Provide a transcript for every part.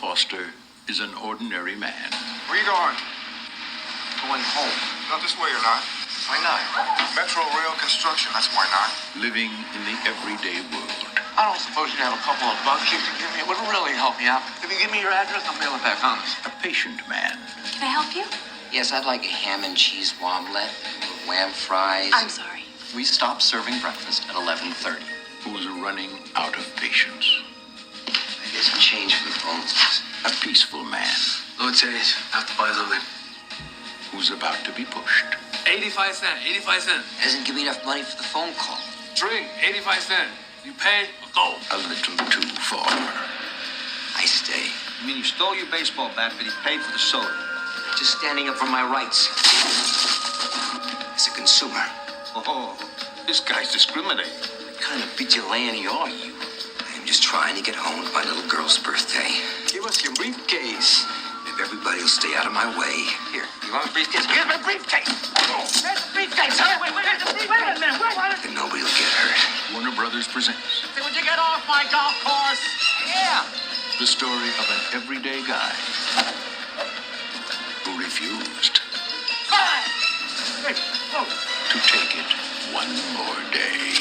Foster is an ordinary man. Where you going? Going home. Not this way, you're not. Why not? Metro Rail Construction, that's why not. Living in the everyday world. I don't suppose you have a couple of bucks you could give me. It would really help me out. If you give me your address, I'll mail it back on us. A patient man. Can I help you? Yes, I'd like a ham and cheese omelet, wham fries. I'm sorry. We stopped serving breakfast at 11:30. Who is running out of patience. I get some change for the phone, please. A peaceful man. No change. Have to buy something. Who's about to be pushed. 85 cents. 85 cents. Hasn't given me enough money for the phone call. Drink. 85 cents. You pay or go. A little too far. I stay. You mean you stole your baseball bat, but he paid for the soda? Just standing up for my rights. As a consumer. Oh, this guy's discriminating. What kind of vigilante are you? I'm just trying to get home to my little girl's birthday. Give us your briefcase. If everybody will stay out of my way. Here, you want a briefcase? Here's my briefcase. Where's the briefcase? Wait a minute. Then nobody will get hurt. Warner Brothers presents Say, would you get off my golf course? Yeah. the story of an everyday guy who refused to take it one more day.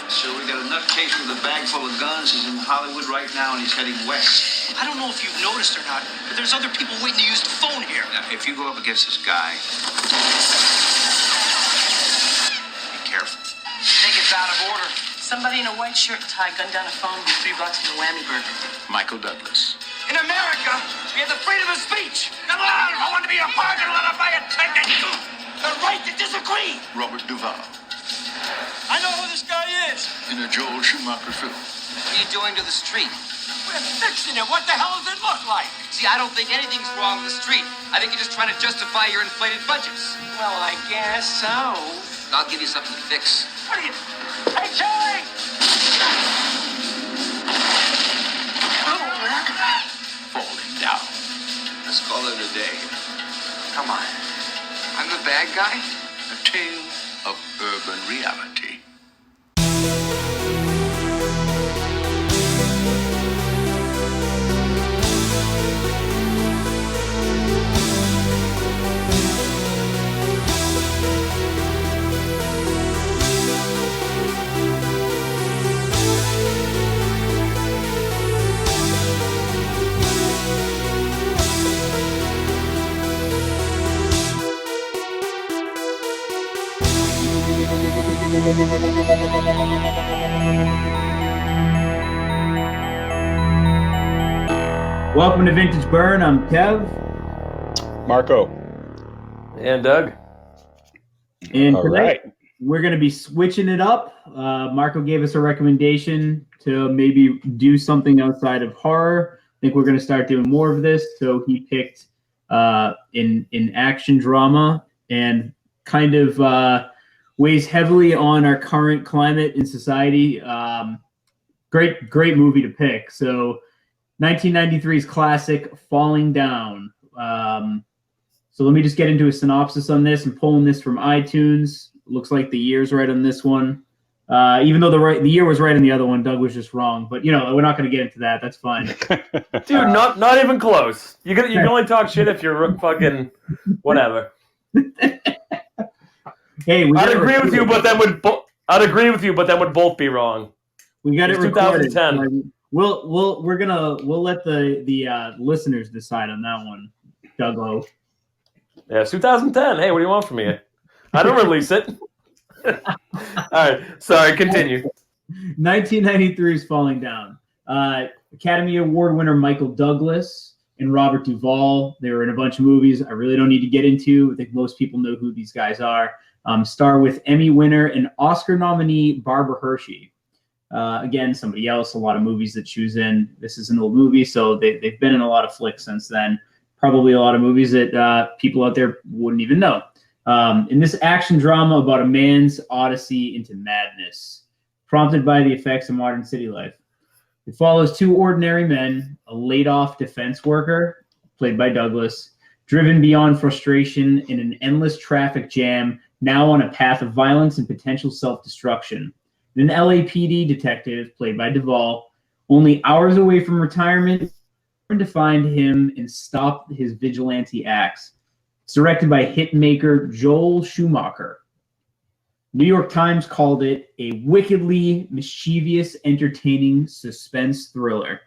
So we got a nutcase with a bag full of guns. He's in Hollywood right now, and he's heading west. I don't know if you've noticed or not, but there's other people waiting to use the phone here. Now, if you go up against this guy, be careful. I think it's out of order. Somebody in a white shirt and tie gunned down a phone with $3 in a whammy burger. Michael Douglas. In America, we have the freedom of speech. Come on, I want to be a part of it if I had taken the right to disagree. Robert Duvall. I know who this guy is. In a Joel Schumacher film. What are you doing to the street? We're fixing it. What the hell does it look like? See, I don't think anything's wrong with the street. I think you're just trying to justify your inflated budgets. Well, I guess so. I'll give you something to fix. What are you... Hey, Charlie! Falling down. Let's call it a day. Come on. I'm the bad guy? A tale of urban reality. Welcome to Vintage Burn. I'm Kev. Marco. And Doug. And All tonight right. we're going to be switching it up. Marco gave us a recommendation to maybe do something outside of horror. I think we're going to start doing more of this. So he picked in action drama and kind of weighs heavily on our current climate in society. Great movie to pick. So 1993's classic, Falling Down. So let me just get into a synopsis on this. I'm pulling this from iTunes. Looks like the year's right on this one. Even though the year was right on the other one, Doug was just wrong. But, you know, we're not going to get into that. That's fine. Dude, not even close. You can only talk shit if you're fucking whatever. Hey, I'd agree with you, but then would both be wrrong. We got it It's recorded. 2010. We'll let the listeners decide on that one, Doug-O. Yeah, it's 2010. Hey, what do you want from me? I don't release it. All right, sorry, continue. 1993's Falling Down. Academy Award winner Michael Douglas and Robert Duvall. They were in a bunch of movies I really don't need to get into. I think most people know who these guys are. Star with Emmy winner and Oscar nominee Barbara Hershey. Again, somebody else, a lot of movies that choose in. This is an old movie, so they've been in a lot of flicks since then. Probably a lot of movies that people out there wouldn't even know. In this action drama about a man's odyssey into madness, prompted by the effects of modern city life. It follows two ordinary men, a laid-off defense worker, played by Douglas, driven beyond frustration in an endless traffic jam, now on a path of violence and potential self-destruction. And an LAPD detective, played by Duvall, only hours away from retirement, to find him and stop his vigilante acts. It's directed by hitmaker Joel Schumacher. New York Times called it a wickedly mischievous, entertaining suspense thriller.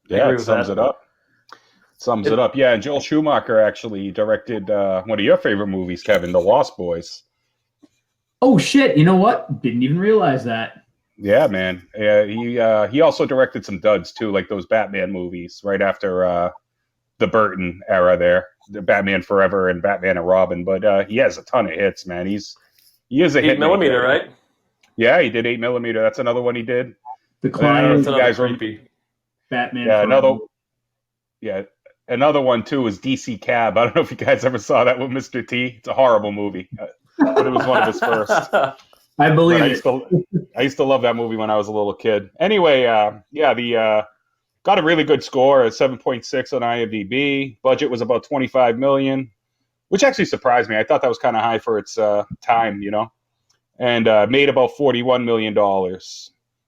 Yeah, it sums it up. Yeah, and Joel Schumacher actually directed one of your favorite movies, Kevin, The Lost Boys. Oh, shit. You know what? Didn't even realize that. Yeah, man. Yeah, he also directed some duds, too, like those Batman movies right after the Burton era there, the Batman Forever and Batman and Robin. But he has a ton of hits, man. He is a 8mm, right? Yeah, he did 8mm. That's another one he did. The Client. That's another creepy. Batman. Yeah, another one, too, is DC Cab. I don't know if you guys ever saw that with Mr. T. It's a horrible movie, but it was one of his first. I believe it. I used to love that movie when I was a little kid. Anyway, got a really good score at 7.6 on IMDb. Budget was about $25 million, which actually surprised me. I thought that was kind of high for its time, you know, and made about $41 million.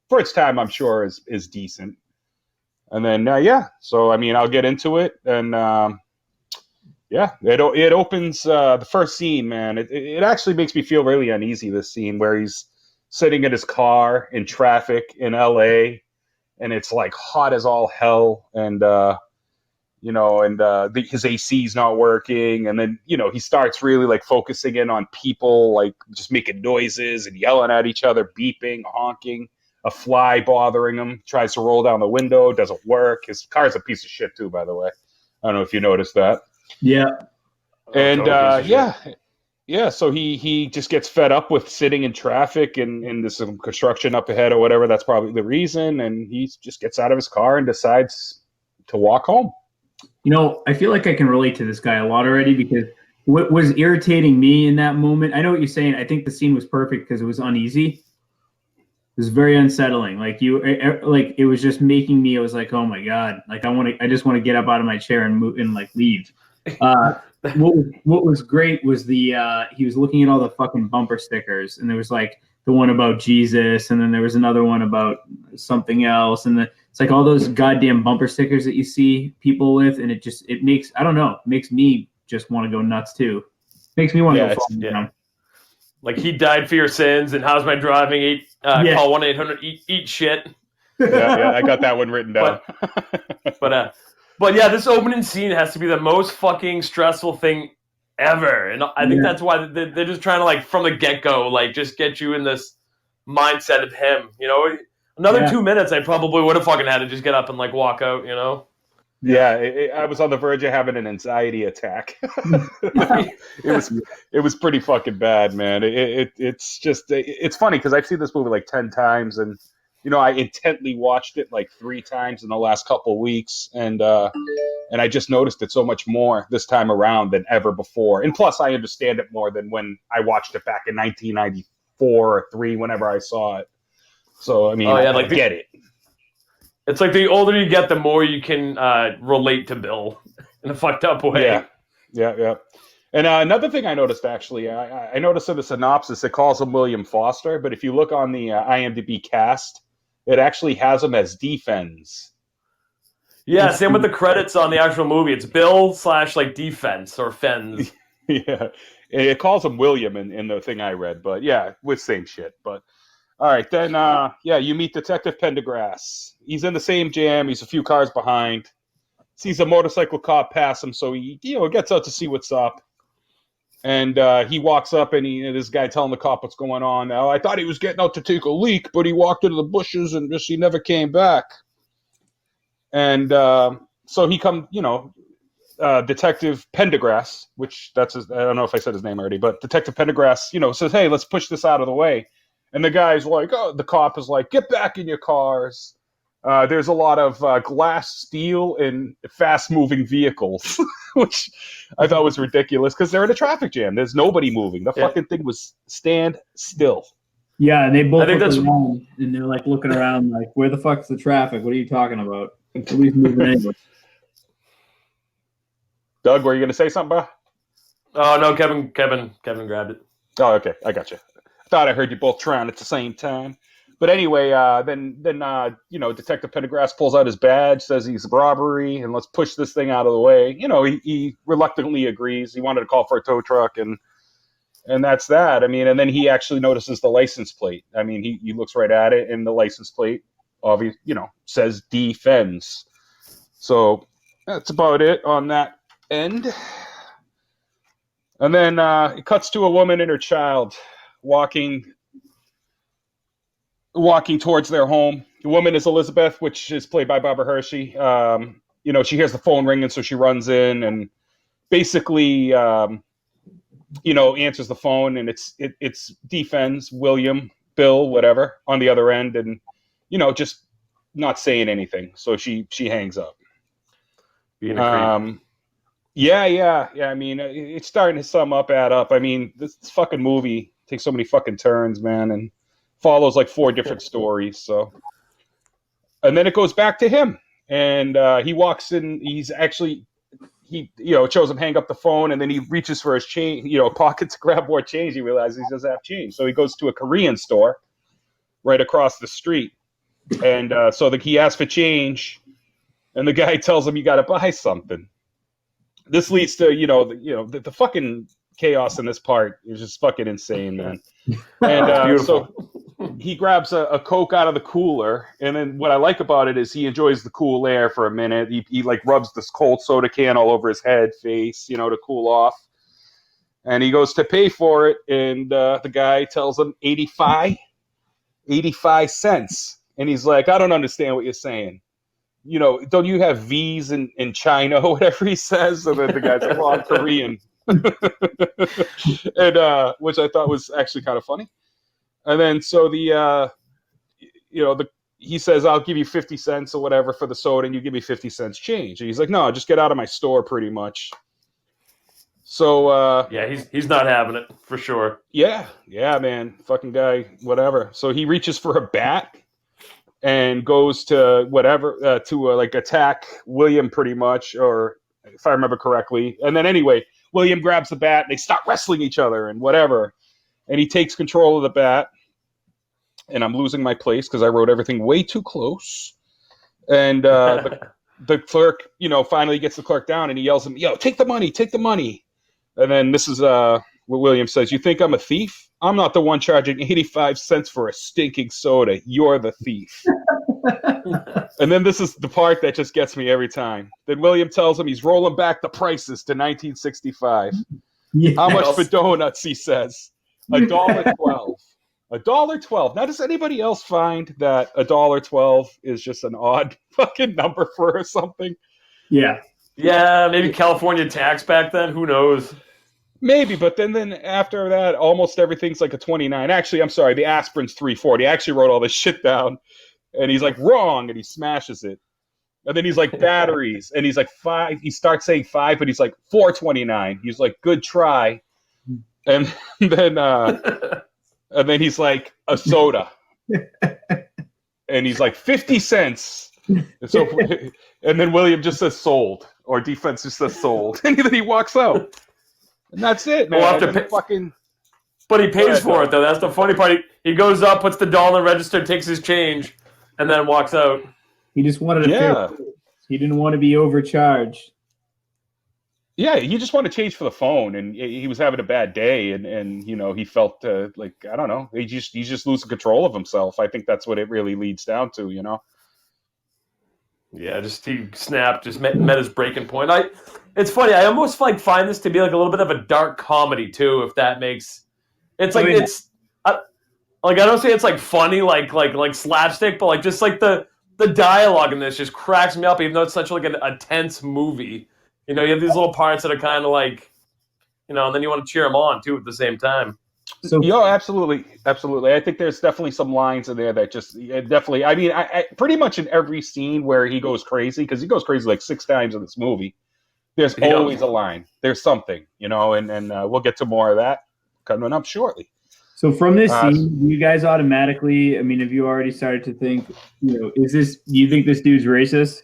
For its time, I'm sure is decent. And then, so, I mean, I'll get into it. And, it opens the first scene, man. It actually makes me feel really uneasy, this scene, where he's sitting in his car in traffic in L.A., and it's, like, hot as all hell. And, his AC's not working. And then, he starts really, like, focusing in on people, like, just making noises and yelling at each other, beeping, honking. A fly bothering him, tries to roll down the window, doesn't work. His car's a piece of shit too, by the way. I don't know if you noticed that. Yeah. And so he just gets fed up with sitting in traffic and there's some construction up ahead or whatever. That's probably the reason. And he just gets out of his car and decides to walk home. I feel like I can relate to this guy a lot already, because what was irritating me in that moment, I know what you're saying. I think the scene was perfect because it was uneasy. It was very unsettling. It was just making me. I was like, oh my god! Like I just want to get up out of my chair and move and like leave. What was great was he was looking at all the fucking bumper stickers, and there was like the one about Jesus, and then there was another one about something else, and it's like all those goddamn bumper stickers that you see people with, and it makes me just want to go nuts too. Makes me want to go fall down. Like, he died for your sins, and how's my driving? Call 1-800 eat shit. Yeah, I got that one written down. But yeah, this opening scene has to be the most fucking stressful thing ever, and I think that's why they're just trying to, like, from the get-go, like, just get you in this mindset of him. Another 2 minutes, I probably would have fucking had to just get up and, like, walk out. Yeah, I was on the verge of having an anxiety attack. It was pretty fucking bad, man. It's funny because I've seen this movie like 10 times, and I intently watched it like 3 times in the last couple of weeks, and I just noticed it so much more this time around than ever before. And plus, I understand it more than when I watched it back in 1994 or 3, whenever I saw it. So I mean, I get it. It's like the older you get, the more you can relate to Bill in a fucked up way. Yeah. And another thing I noticed, actually, I noticed in the synopsis, it calls him William Foster, but if you look on the IMDb cast, it actually has him as Defense. Yeah, same with the credits on the actual movie. It's Bill / like Defense or Fens. Yeah, it calls him William in the thing I read, but yeah, with same shit, but... All right, then, you meet Detective Pendergrass. He's in the same jam. He's a few cars behind. Sees a motorcycle cop pass him, so he, gets out to see what's up. And he walks up, and this guy telling the cop what's going on. Now, I thought he was getting out to take a leak, but he walked into the bushes, and he never came back. And so he Detective Pendergrass, which I don't know if I said his name already, but Detective Pendergrass, says, hey, let's push this out of the way. And the guy's like, the cop is like, get back in your cars. There's a lot of glass, steel, and fast-moving vehicles, which I thought was ridiculous because they're in a traffic jam. There's nobody moving. The fucking thing was stand still. Yeah, and they both look around, and they're like looking around like, where the fuck's the traffic? What are you talking about? Nobody's moving anywhere. Doug, were you going to say something, bro? Oh, no, Kevin grabbed it. Oh, okay. I got you. Thought I heard you both trying at the same time. But anyway, then Detective Pendergrass pulls out his badge, says he's a robbery, and let's push this thing out of the way. He reluctantly agrees. He wanted to call for a tow truck, and that's that. I mean, and then he actually notices the license plate. I mean, he looks right at it, and the license plate, obviously, says defends. So that's about it on that end. And then it cuts to a woman and her child walking towards their home. The woman is Elizabeth, which is played by Barbara Hershey. She hears the phone ringing, so she runs in and basically, answers the phone, and it's defends William, Bill, whatever, on the other end, and just not saying anything. So she hangs up. Being a creep. Yeah. I mean, it's starting to add up. I mean, this fucking movie takes so many fucking turns, man, and follows like 4 different stories. So, and then it goes back to him, and he walks in. He's actually, it shows him hang up the phone, and then he reaches for his pocket to grab more change. He realizes he doesn't have change, so he goes to a Korean store right across the street, and he asks for change, and the guy tells him, "You got to buy something." This leads to the fucking chaos in this part is just fucking insane, man. And so he grabs a Coke out of the cooler, and then what I like about it is he enjoys the cool air for a minute. He like rubs this cold soda can all over his head, face, to cool off. And he goes to pay for it, and the guy tells him 85 cents. And he's like, "I don't understand what you're saying. Don't you have V's in China?" or whatever he says. And then the guy's like, "Well, I'm Korean." And which I thought was actually kind of funny. And then so he says, "I'll give you 50 cents or whatever for the soda, and you give me 50 cents change." And he's like, "No, just get out of my store," pretty much. So yeah, he's not having it for sure. Yeah, man, fucking guy, whatever. So he reaches for a bat and goes to whatever to attack William, pretty much, or if I remember correctly. And then anyway, William grabs the bat, and they start wrestling each other and whatever. And he takes control of the bat. And I'm losing my place because I wrote everything way too close. And the clerk, finally gets the clerk down, and he yells at him, "Yo, take the money, take the money." And then this is what William says: "You think I'm a thief? I'm not the one charging 85 cents for a stinking soda. You're the thief." And then this is the part that just gets me every time. Then William tells him he's rolling back the prices to 1965. Yes. How much for donuts, he says. $1.12. $1.12. Now, does anybody else find that $1.12 is just an odd fucking number for something? Yeah. Yeah, maybe California tax back then. Who knows? Maybe, but then after that, almost everything's like a 29. Actually, I'm sorry, the aspirin's 340. I actually wrote all this shit down, and he's like, "Wrong," and he smashes it. And then he's like, "Batteries," and he's like, 5. He starts saying 5, but he's like, 429. He's like, "Good try." And then he's like, "A soda," and he's like, 50 cents. So, and then William just says "sold," or defense just says "sold," and then he walks out. And that's it, man. But he pays for it, though. That's the funny part. He goes up, puts the doll in the register, takes his change, and then walks out. He just wanted a fair price. He didn't want to be overcharged. Yeah, he just wanted to change for the phone, and he was having a bad day, and he felt like, I don't know, he's just losing control of himself. I think that's what it really leads down to, Yeah, he snapped, just met his breaking point. It's funny. I almost find this to be like a little bit of a dark comedy too, if that makes. It's like I don't say it's like funny, like slapstick, but like just like the dialogue in this just cracks me up, even though it's such like a tense movie. You have these little parts that are kind of like, and then you want to cheer them on too at the same time. So, absolutely. I think there's definitely some lines in there that just definitely. I mean, I pretty much in every scene where he goes crazy, because he goes crazy like 6 times in this movie. There's always a line. There's something, and we'll get to more of that coming up shortly. So from this scene, you guys automatically, have you already started to think, do you think this dude's racist?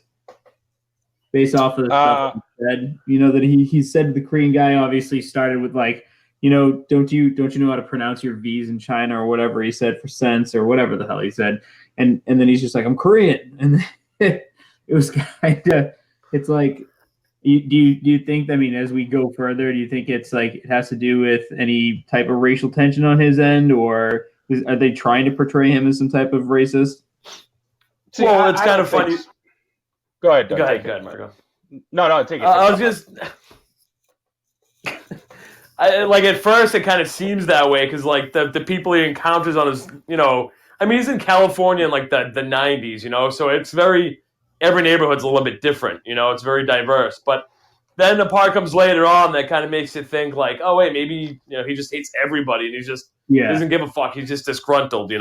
Based off of the stuff he said, that he said the Korean guy obviously started with like don't you know how to pronounce your V's in China or whatever he said for cents or whatever the hell he said, and then he's just like, I'm Korean, and it was kind of, it's like, do you think, I mean, as we go further, do you think it's like it has to do with any type of racial tension on his end, or are they trying to portray him as some type of racist? See, well, it's kind of funny. Go ahead, Doug. Go ahead, Marco. No, take it. I was just... like, at first, it kind of seems that way, because, like, the people he encounters on his, I mean, he's in California in, like, the 90s, so it's very... Every neighborhood's a little bit different, it's very diverse. But then the part comes later on that kind of makes you think, like, oh, wait, maybe, he just hates everybody, and he just doesn't give a fuck. He's just disgruntled,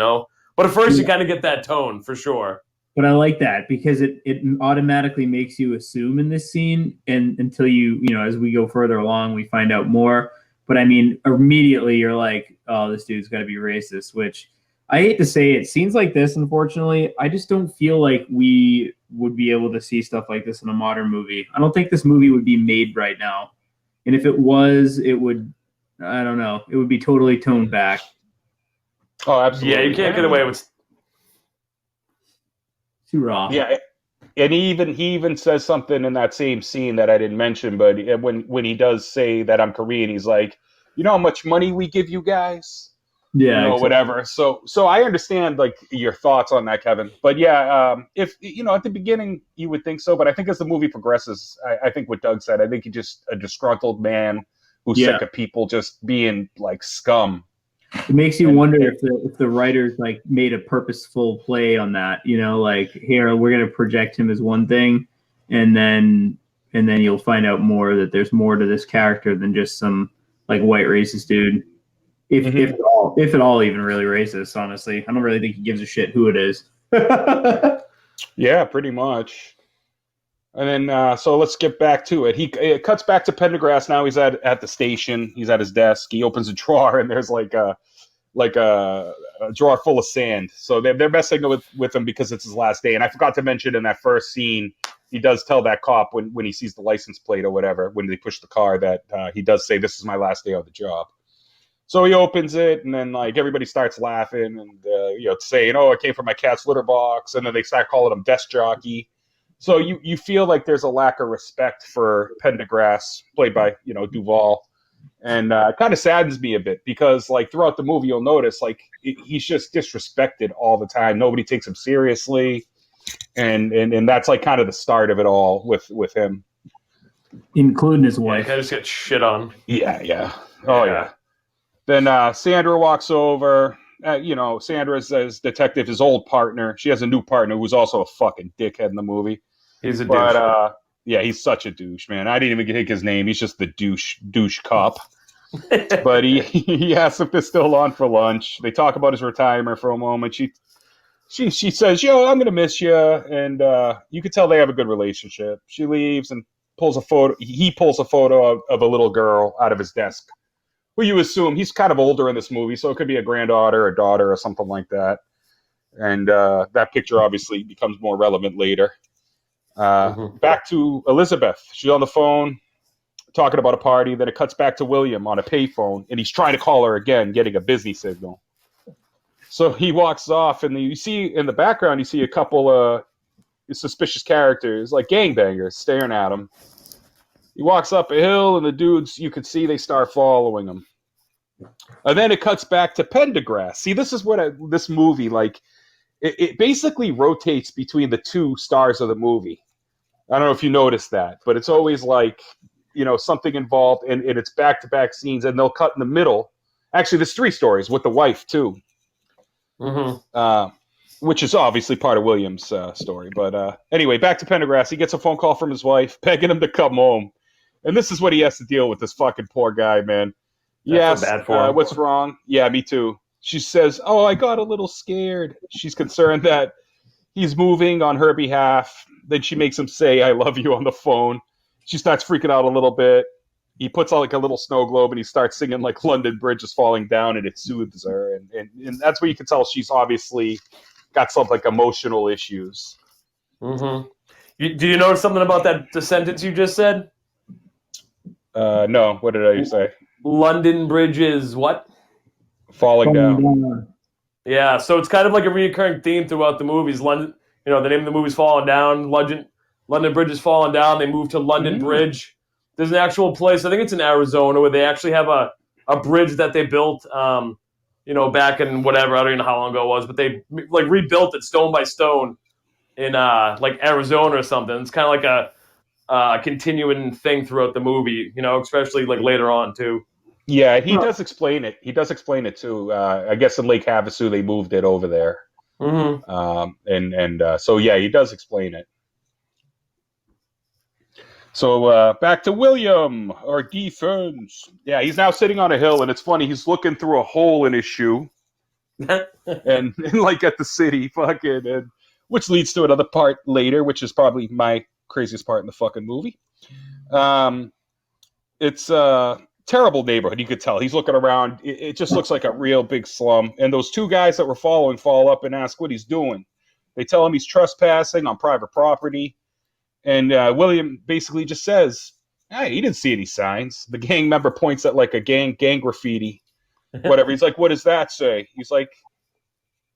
But at first, you kind of get that tone, for sure. But I like that because it automatically makes you assume in this scene, and until as we go further along, we find out more. But I mean, immediately you're like, oh, this dude's got to be racist, which I hate to say it. Scenes like this, unfortunately, I just don't feel like we would be able to see stuff like this in a modern movie. I don't think this movie would be made right now. And if it was, it would, I don't know, it would be totally toned back. Oh, absolutely. Yeah, you can't get away with... Too raw. Yeah, and he even says something in that same scene that I didn't mention, but when he does say that I'm Korean, he's like, you know how much money we give you guys? Yeah, exactly. Whatever. So I understand like your thoughts on that, Kevin. But yeah, if at the beginning you would think so, but I think as the movie progresses, I think what Doug said, I think he's just a disgruntled man who's sick of people just being like scum. It makes you wonder if the writers like made a purposeful play on that, like, here we're gonna project him as one thing, and then you'll find out more that there's more to this character than just some like white racist dude. If at all even really racist, honestly. I don't really think he gives a shit who it is. Yeah, pretty much. And then so let's get back to it. It cuts back to Pendergrass. Now he's at the station. He's at his desk. He opens a drawer and there's like a drawer full of sand. So they're messing with him because it's his last day. And I forgot to mention in that first scene, he does tell that cop when he sees the license plate or whatever, when they push the car, that he does say, this is my last day on the job. So he opens it, and then like everybody starts laughing and saying, "Oh, it came from my cat's litter box," and then they start calling him desk jockey. So you feel like there's a lack of respect for Pendergrass, played by Duvall, and it kind of saddens me a bit because like throughout the movie you'll notice like he's just disrespected all the time. Nobody takes him seriously, and that's like kind of the start of it all with him, including his wife. Yeah, he just gets shit on. Yeah. Oh yeah. Then Sandra walks over. Sandra's as detective, his old partner. She has a new partner who's also a fucking dickhead in the movie. He's a douche. Yeah, he's such a douche, man. I didn't even take his name. He's just the douche cop. But he asks if they're still on for lunch. They talk about his retirement for a moment. She says, "Yo, I'm gonna miss you," and you could tell they have a good relationship. She leaves and pulls a photo. He pulls a photo of a little girl out of his desk, who you assume he's kind of older in this movie, so it could be a granddaughter, a daughter, or something like that. And that picture obviously becomes more relevant later. Back to Elizabeth. She's on the phone talking about a party. Then it cuts back to William on a payphone, and he's trying to call her again, getting a busy signal. So he walks off, and you see in the background, you see a couple suspicious characters, like gangbangers, staring at him. He walks up a hill, and the dudes, you could see they start following him. And then it cuts back to Pendergrass. See, this is what this movie, like, it basically rotates between the two stars of the movie. I don't know if you noticed that, but it's always like, something involved, and it's back-to-back scenes, and they'll cut in the middle. Actually, there's 3 stories with the wife, too. Which is obviously part of William's story. But anyway, back to Pendergrass. He gets a phone call from his wife, begging him to come home. And this is what he has to deal with, this fucking poor guy, man. Yes, what's wrong? Yeah, me too. She says, "Oh, I got a little scared." She's concerned that he's moving on her behalf. Then she makes him say, "I love you" on the phone. She starts freaking out a little bit. He puts on like a little snow globe, and he starts singing like London Bridge is falling down, and it soothes her. And that's where you can tell she's obviously got some like emotional issues. Do you notice something about the sentence you just said? No. What did I say? London Bridge is what? Falling down. Yeah, so it's kind of like a recurring theme throughout the movies. London, the name of the movie's Falling Down. London Bridge is falling down. They move to London Bridge. There's an actual place, I think it's in Arizona, where they actually have a bridge that they built, back in whatever, I don't even know how long ago it was, but they like rebuilt it stone by stone in like Arizona or something. It's kind of like a continuing thing throughout the movie, especially like later on too. Yeah, he does explain it. He does explain it too. I guess in Lake Havasu they moved it over there. Mm-hmm. So yeah, he does explain it. So back to William, our defense. Yeah, he's now sitting on a hill, and it's funny. He's looking through a hole in his shoe, and like at the city, fucking, and which leads to another part later, which is probably my craziest part in the fucking movie. It's a terrible neighborhood. You could tell he's looking around. It just looks like a real big slum. And those two guys that were following fall up and ask what he's doing. They tell him he's trespassing on private property. And William basically just says, hey, he didn't see any signs. The gang member points at like a gang graffiti, whatever. He's like, what does that say? He's like,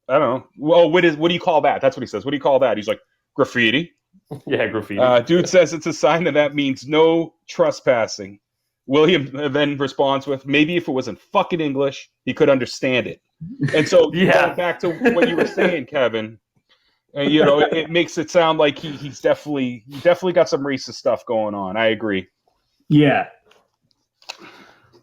I don't know. Well, what do you call that? That's what he says. What do you call that? He's like, graffiti. Yeah, graffiti. Dude says it's a sign that means no trespassing. William then responds with, maybe if it was in fucking English, he could understand it. And so going back to what you were saying, Kevin, it makes it sound like he's definitely got some racist stuff going on. I agree. Yeah.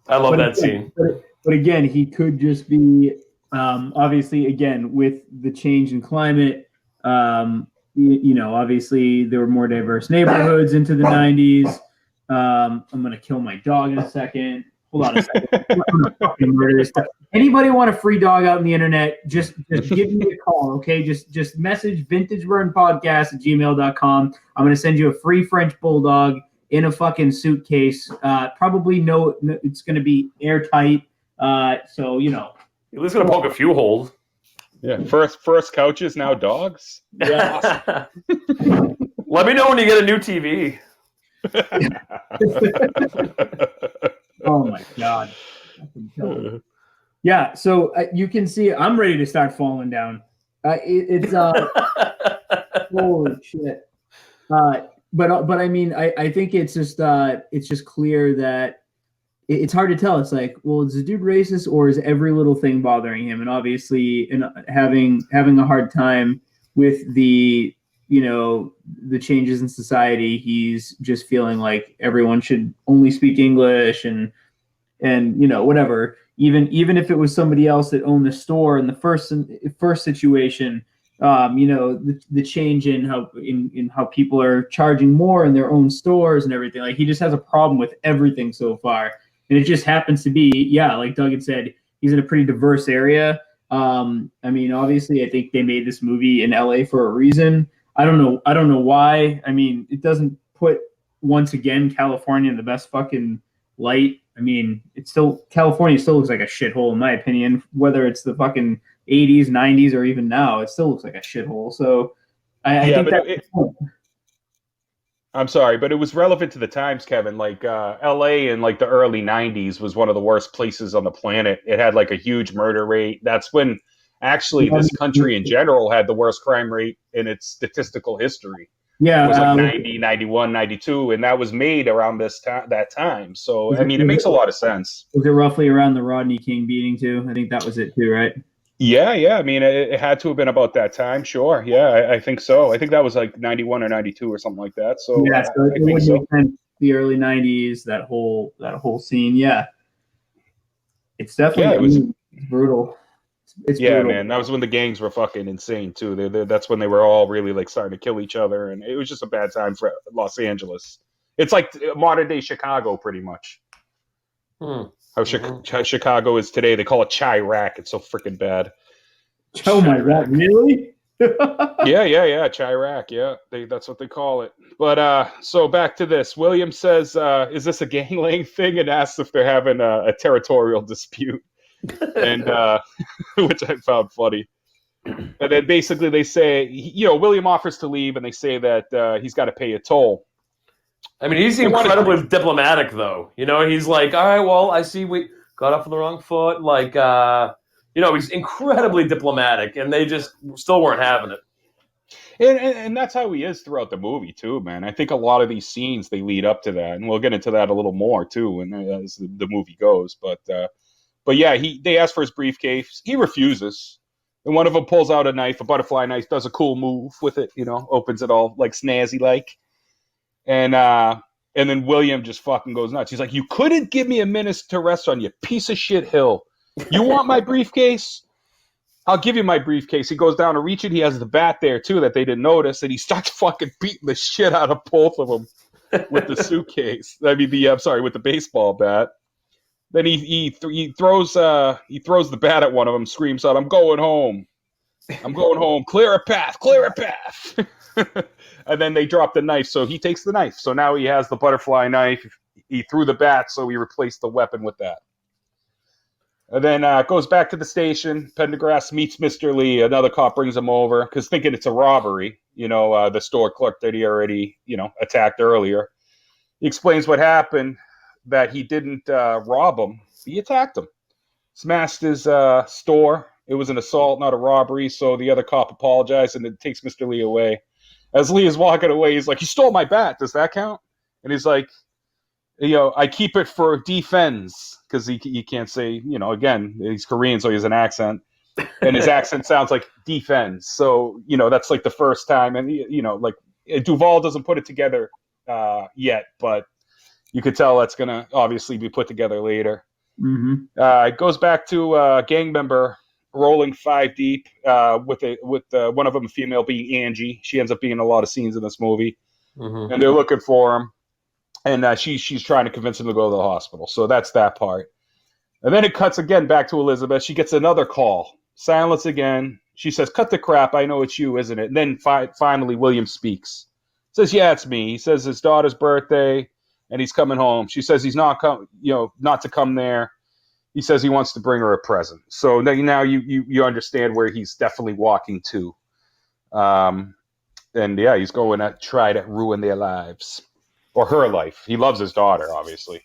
I love that scene. But again, he could just be, obviously, again, with the change in climate, obviously there were more diverse neighborhoods into the 90s. I'm going to kill my dog in a second. Hold on a second. I'm gonna fucking murder this stuff. Anybody want a free dog out on the internet? Just give me a call, okay? Just message vintageburnpodcast@gmail.com. I'm going to send you a free French bulldog in a fucking suitcase. Probably it's going to be airtight. So, At least going to poke a few holes. Yeah. First couches, now dogs. Yeah. Let me know when you get a new TV. Oh my God. Yeah, so you can see I'm ready to start falling down. It's holy shit. But I mean, I think it's just clear that it's hard to tell. It's like, well, is the dude racist or is every little thing bothering him? And obviously, having a hard time with the changes in society, he's just feeling like everyone should only speak English and whatever. Even if it was somebody else that owned the store in the first situation, the change in how people are charging more in their own stores and everything. Like, he just has a problem with everything so far, and it just happens to be, like Doug had said, he's in a pretty diverse area. I mean, obviously, I think they made this movie in LA for a reason. I don't know why. I mean, it doesn't put, once again, California in the best fucking light. I mean, California still looks like a shithole in my opinion, whether it's the fucking 80s, 90s, or even now, it still looks like a shithole. So I think I'm sorry, but it was relevant to the times, Kevin. Like LA in like the early 90s was one of the worst places on the planet. It had like a huge murder rate. That's when actually this country in general had the worst crime rate in its statistical history. Yeah, it was like 90, 91, 92, and that was made around that time. So, I mean, it makes a lot of sense. Was it roughly around the Rodney King beating, too? I think that was it, too, right? Yeah. I mean, it had to have been about that time, sure. Yeah, I think so. I think that was like 91 or 92 or something like that. So, yeah, so I think so. The early 90s, that whole scene, yeah. It's definitely brutal. It's brutal. Man, that was when the gangs were fucking insane too. That's when they were all really like starting to kill each other, and it was just a bad time for Los Angeles. It's like modern day Chicago, pretty much. How Chicago is today. They call it Chirac. It's so freaking bad. Oh my God, really? yeah, Chirac. Yeah, that's what they call it. But so back to this. William says, "Is this a gangland thing?" and asks if they're having a territorial dispute. And which I found funny. And then basically they say, William offers to leave, and they say that he's got to pay a toll. I mean, he's incredibly diplomatic, though. You know, he's like, all right, well, I see we got off on the wrong foot. Like, you know, he's incredibly diplomatic, and they just still weren't having it. And that's how he is throughout the movie, too, man. I think a lot of these scenes, they lead up to that, and we'll get into that a little more, too, as the movie goes. But yeah, they ask for his briefcase. He refuses. And one of them pulls out a knife, a butterfly knife, does a cool move with it, you know, opens it all, like, snazzy-like. And then William just fucking goes nuts. He's like, you couldn't give me a minute to rest on, you piece of shit hill. You want my briefcase? I'll give you my briefcase. He goes down to reach it. He has the bat there, too, that they didn't notice. And he starts fucking beating the shit out of both of them with the suitcase. with the baseball bat. Then he throws the bat at one of them, screams out, I'm going home. I'm going home. Clear a path. Clear a path. And then they drop the knife. So he takes the knife. So now he has the butterfly knife. He threw the bat, so he replaced the weapon with that. And then goes back to the station. Pendergrass meets Mr. Lee. Another cop brings him over because thinking it's a robbery. You know, the store clerk that he already, you know, attacked earlier. He explains what happened, that he didn't rob him. He attacked him. Smashed his store. It was an assault, not a robbery. So the other cop apologized and it takes Mr. Lee away. As Lee is walking away, he's like, you stole my bat. Does that count? And he's like, you know, I keep it for defense. Because he can't say, you know, again, he's Korean, so he has an accent. And his accent sounds like defense. So, you know, that's like the first time. And, you know, like Duvall doesn't put it together yet. But you could tell that's going to obviously be put together later. Mm-hmm. It goes back to a gang member rolling 5 deep with one of them, a female, being Angie. She ends up being in a lot of scenes in this movie. Mm-hmm. And they're looking for him. And she's trying to convince him to go to the hospital. So that's that part. And then it cuts again back to Elizabeth. She gets another call. Silence again. She says, cut the crap. I know it's you, isn't it? And then finally William speaks. Says, yeah, it's me. He says his daughter's birthday and he's coming home. She says he's not to come there. He says he wants to bring her a present. So now you understand where he's definitely walking to. And yeah, he's going to try to ruin their lives. Or her life. He loves his daughter, obviously.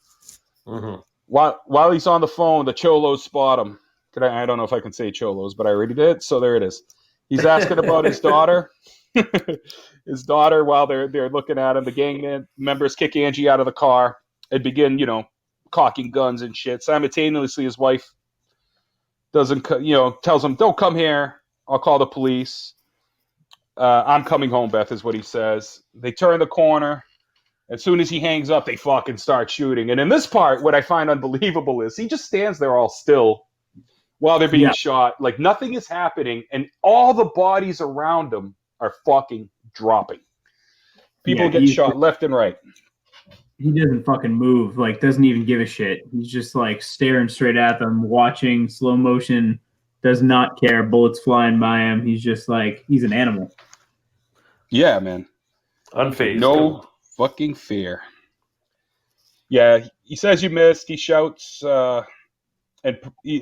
Mm-hmm. While he's on the phone, the cholos spot him. I don't know if I can say cholos, but I already did, so there it is. He's asking about his daughter. His daughter, while they're looking at him, the gang members kick Angie out of the car and begin, you know, cocking guns and shit. Simultaneously, his wife tells him, don't come here. I'll call the police. I'm coming home, Beth, is what he says. They turn the corner. As soon as he hangs up, they fucking start shooting. And in this part, what I find unbelievable is he just stands there all still while they're being shot. Like nothing is happening. And all the bodies around him are fucking dropping. People get shot left and right. He doesn't fucking move. Like, doesn't even give a shit. He's just like staring straight at them, watching slow motion, does not care. Bullets flying by him. He's just like, he's an animal. Yeah, man. Unfazed. No fucking fear. Yeah, he says you missed. He shouts, he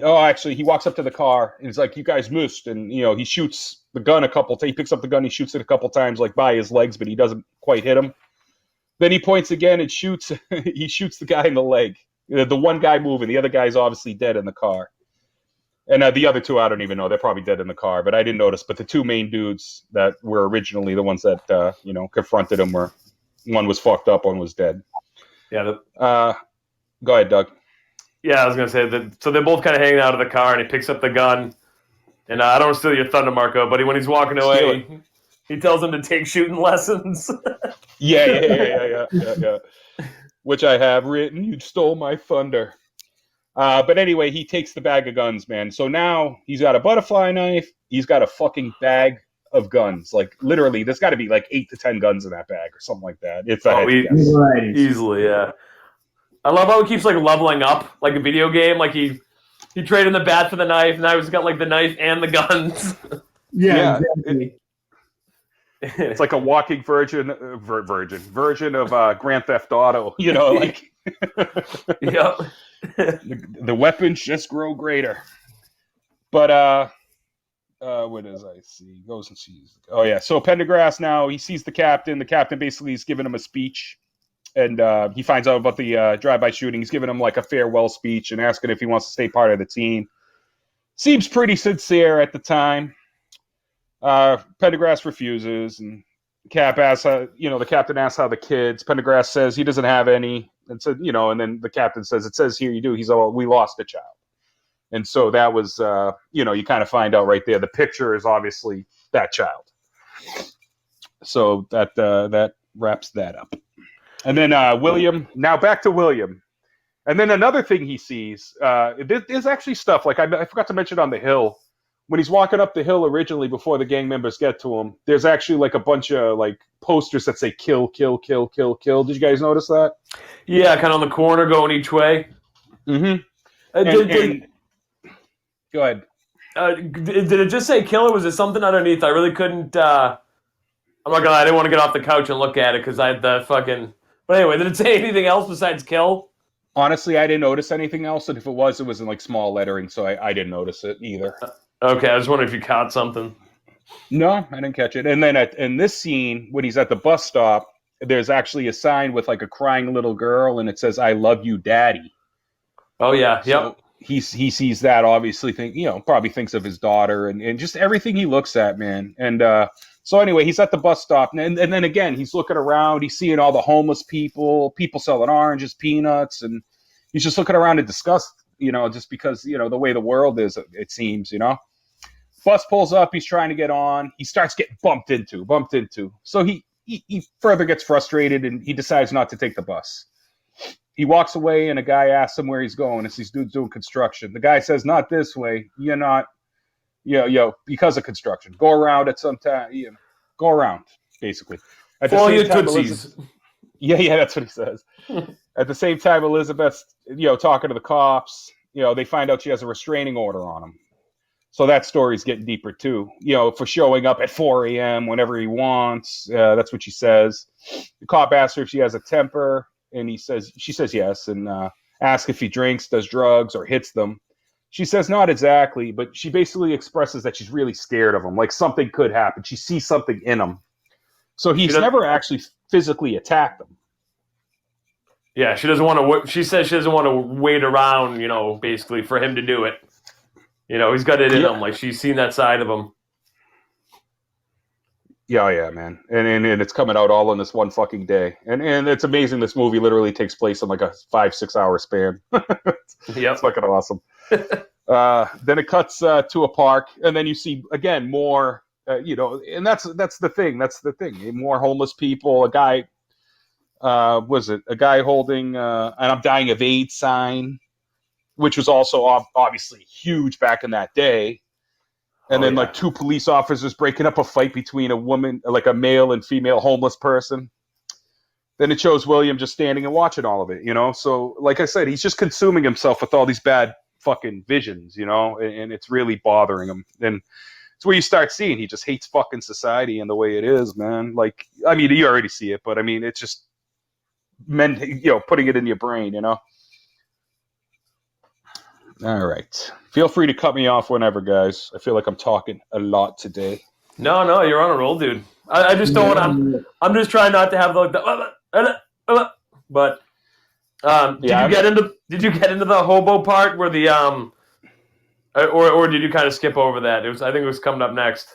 walks up to the car and he's like, "You guys missed." And you know, he shoots the gun a couple times. He picks up the gun. He shoots it a couple times, like by his legs, but he doesn't quite hit him. Then he points again and shoots. He shoots the guy in the leg. The one guy moving. The other guy's obviously dead in the car. And the other two, I don't even know. They're probably dead in the car, but I didn't notice. But the two main dudes that were originally the ones that confronted him were. One was fucked up, one was dead. Yeah. Go ahead, Doug. Yeah, I was going to say that. So they're both kind of hanging out of the car, and he picks up the gun. And I don't want to steal your thunder, Marco, but when he's walking away, he tells him to take shooting lessons. Yeah. Which I have written. You stole my thunder. But anyway, he takes the bag of guns, man. So now he's got a butterfly knife. He's got a fucking bag of guns. Like literally, there's got to be like 8 to 10 guns in that bag or something like that. It's easily, yeah. I love how he keeps like leveling up like a video game. Like he traded the bat for the knife. Now he's got like the knife and the guns. Yeah, exactly. It's like a walking version of Grand Theft Auto. You know, like yep. The weapons just grow greater. But what does I see? Goes and sees. Oh yeah. So Pendergrass now he sees the captain. The captain basically is giving him a speech. and he finds out about the drive-by shooting. He's giving him like a farewell speech and asking if he wants to stay part of the team. Seems pretty sincere at the time. Pendergrass refuses, and Cap asks, the captain asks how the kids. Pendergrass says he doesn't have any, and said, and then the captain says, "It says here you do." He's all, "We lost a child," and so that was, you kind of find out right there. The picture is obviously that child. So that wraps that up, and then William. Now back to William, and then another thing he sees. There's actually stuff like I forgot to mention on the hill. When he's walking up the hill originally before the gang members get to him, there's actually like a bunch of like posters that say "kill, kill, kill, kill, kill." Did you guys notice that? Yeah, kind of on the corner going each way. Mm-hmm. Go ahead. Did it just say kill, or was it something underneath? I really couldn't. I'm not gonna lie, I didn't want to get off the couch and look at it because I had the fucking. But anyway, did it say anything else besides kill? Honestly, I didn't notice anything else, and if it was in like small lettering, so I didn't notice it either. Okay, I was wondering if you caught something. No, I didn't catch it. And then in this scene, when he's at the bus stop, there's actually a sign with like a crying little girl, and it says, "I love you, Daddy." Oh yeah, so yep. He sees that, obviously, probably thinks of his daughter and just everything he looks at, man. And so anyway, he's at the bus stop, and then again, he's looking around. He's seeing all the homeless people selling oranges, peanuts, and he's just looking around in disgust, just because, the way the world is, it seems, Bus pulls up. He's trying to get on. He starts getting bumped into. So he further gets frustrated, and he decides not to take the bus. He walks away, and a guy asks him where he's going. It's these dudes doing construction. The guy says, "Not this way. You're not, because of construction. Go around at some time. Go around, basically." At the same time, yeah, that's what he says. At the same time, Elizabeth's, talking to the cops. They find out she has a restraining order on him. So that story's getting deeper too, for showing up at 4 a.m. whenever he wants. That's what she says. The cop asks her if she has a temper, and she says yes, and asks if he drinks, does drugs, or hits them. She says not exactly, but she basically expresses that she's really scared of him, like something could happen. She sees something in him. So he's never actually physically attacked him. Yeah, she doesn't want to. She says she doesn't want to wait around, basically for him to do it. He's got it in him. Like, she's seen that side of him. Yeah, man. And it's coming out all in this one fucking day. And it's amazing this movie literally takes place in like a 5-6 hour span. It's fucking awesome. Then it cuts to a park, and then you see, again, more, and that's the thing. That's the thing. More homeless people. A guy, a guy holding an "I'm dying of AIDS" sign, which was also obviously huge back in that day. And then like 2 police officers breaking up a fight between a woman, like a male and female homeless person. Then it shows William just standing and watching all of it, So like I said, he's just consuming himself with all these bad fucking visions, and it's really bothering him. And it's where you start seeing he just hates fucking society and the way it is, man. Like, I mean, you already see it, but I mean, it's just putting it in your brain, All right. Feel free to cut me off whenever, guys. I feel like I'm talking a lot today. No, you're on a roll, dude. I just don't want. I'm just trying not to have But did you get into the hobo part where the or did you kind of skip over that? I think it was coming up next.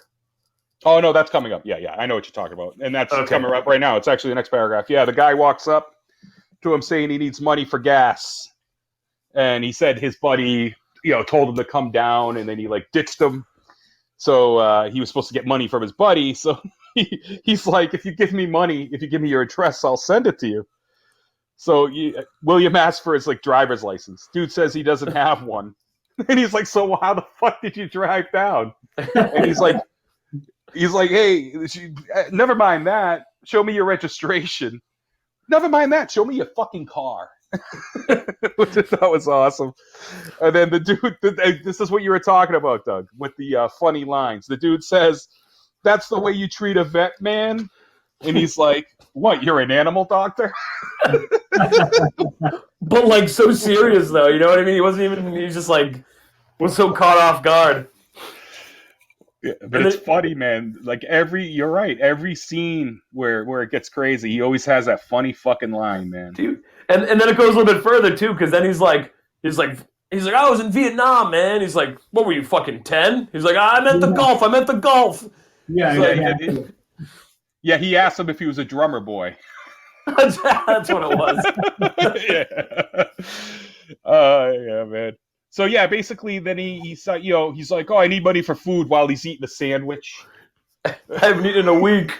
Oh no, that's coming up. Yeah, I know what you're talking about, and that's coming up right now. It's actually the next paragraph. Yeah, the guy walks up to him saying he needs money for gas. And he said his buddy, told him to come down, and then he like ditched him. So he was supposed to get money from his buddy. So he's like, if you give me money, if you give me your address, I'll send it to you. So William asks for his like driver's license. Dude says he doesn't have one. And he's like, so how the fuck did you drive down? And he's like, hey, never mind that. Show me your registration. Never mind that. Show me your fucking car. Which I thought was awesome. And then the dude, this is what you were talking about, Doug, with the funny lines. The dude says, "That's the way you treat a vet, man." And he's like, "What? You're an animal doctor?" But like so serious though, you know what I mean? He wasn't even. He just like was so caught off guard. Yeah, but it's funny, man. Like you're right. Every scene where it gets crazy, he always has that funny fucking line, man. Dude. And then it goes a little bit further too, because then he's like, I was in Vietnam, man. He's like, what were you, fucking 10? He's like, I meant the golf. Yeah, yeah. He asked him if he was a drummer boy. That's what it was. Yeah, man. So yeah, basically, then he's like, oh, I need money for food while he's eating a sandwich. I haven't eaten in a week.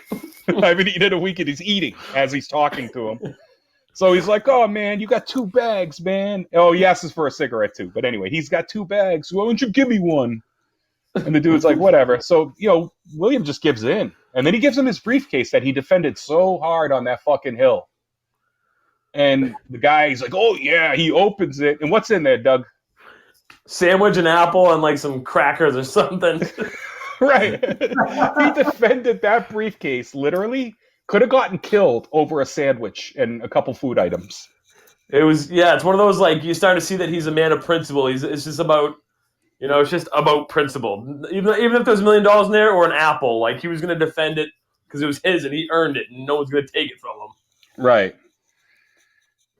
I haven't eaten in a week, and he's eating as he's talking to him. So he's like, oh, man, you got 2 bags, man. Oh, he asks for a cigarette, too. But anyway, he's got 2 bags. Why don't you give me one? And the dude's like, whatever. So, William just gives in. And then he gives him his briefcase that he defended so hard on that fucking hill. And the guy, he's like, oh, yeah. He opens it. And what's in there, Doug? Sandwich and apple and, like, some crackers or something. Right. He defended that briefcase, literally. Could have gotten killed over a sandwich and a couple food items. It's one of those, like, you start to see that he's a man of principle. It's just about, it's just about principle. Even if there's $1 million in there or an apple, like, he was going to defend it because it was his and he earned it and no one's going to take it from him. Right.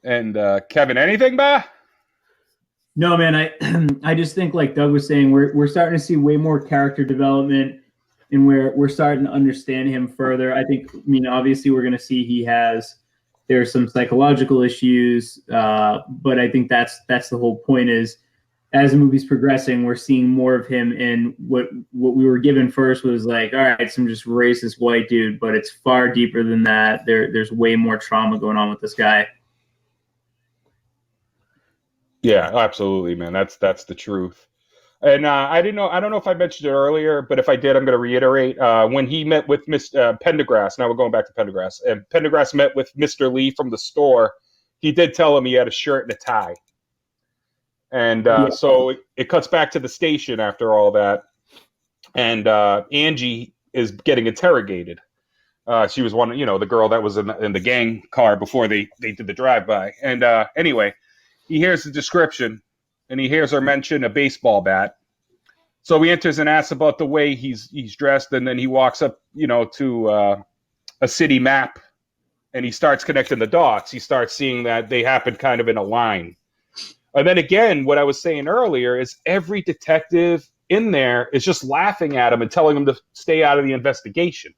And, Kevin, anything, bah? No, man, I just think, like Doug was saying, we're starting to see way more character development, and we're starting to understand him further. I think, obviously we're going to see there's some psychological issues, but I think that's the whole point is, as the movie's progressing, we're seeing more of him, and what we were given first was like, all right, some just racist white dude, but it's far deeper than that. There's way more trauma going on with this guy. Yeah, absolutely, man. That's the truth. And I don't know if I mentioned it earlier, but if I did, I'm going to reiterate. When he met with Mr. Pendergrass, now we're going back to Pendergrass, and Pendergrass met with Mr. Lee from the store, he did tell him he had a shirt and a tie. And so it cuts back to the station after all that, and Angie is getting interrogated. She was one, the girl that was in the gang car before they did the drive-by. And anyway, he hears the description, and he hears her mention a baseball bat. So he enters and asks about the way he's dressed, and then he walks up, to a city map, and he starts connecting the dots. He starts seeing that they happen kind of in a line. And then again, what I was saying earlier is every detective in there is just laughing at him and telling him to stay out of the investigation.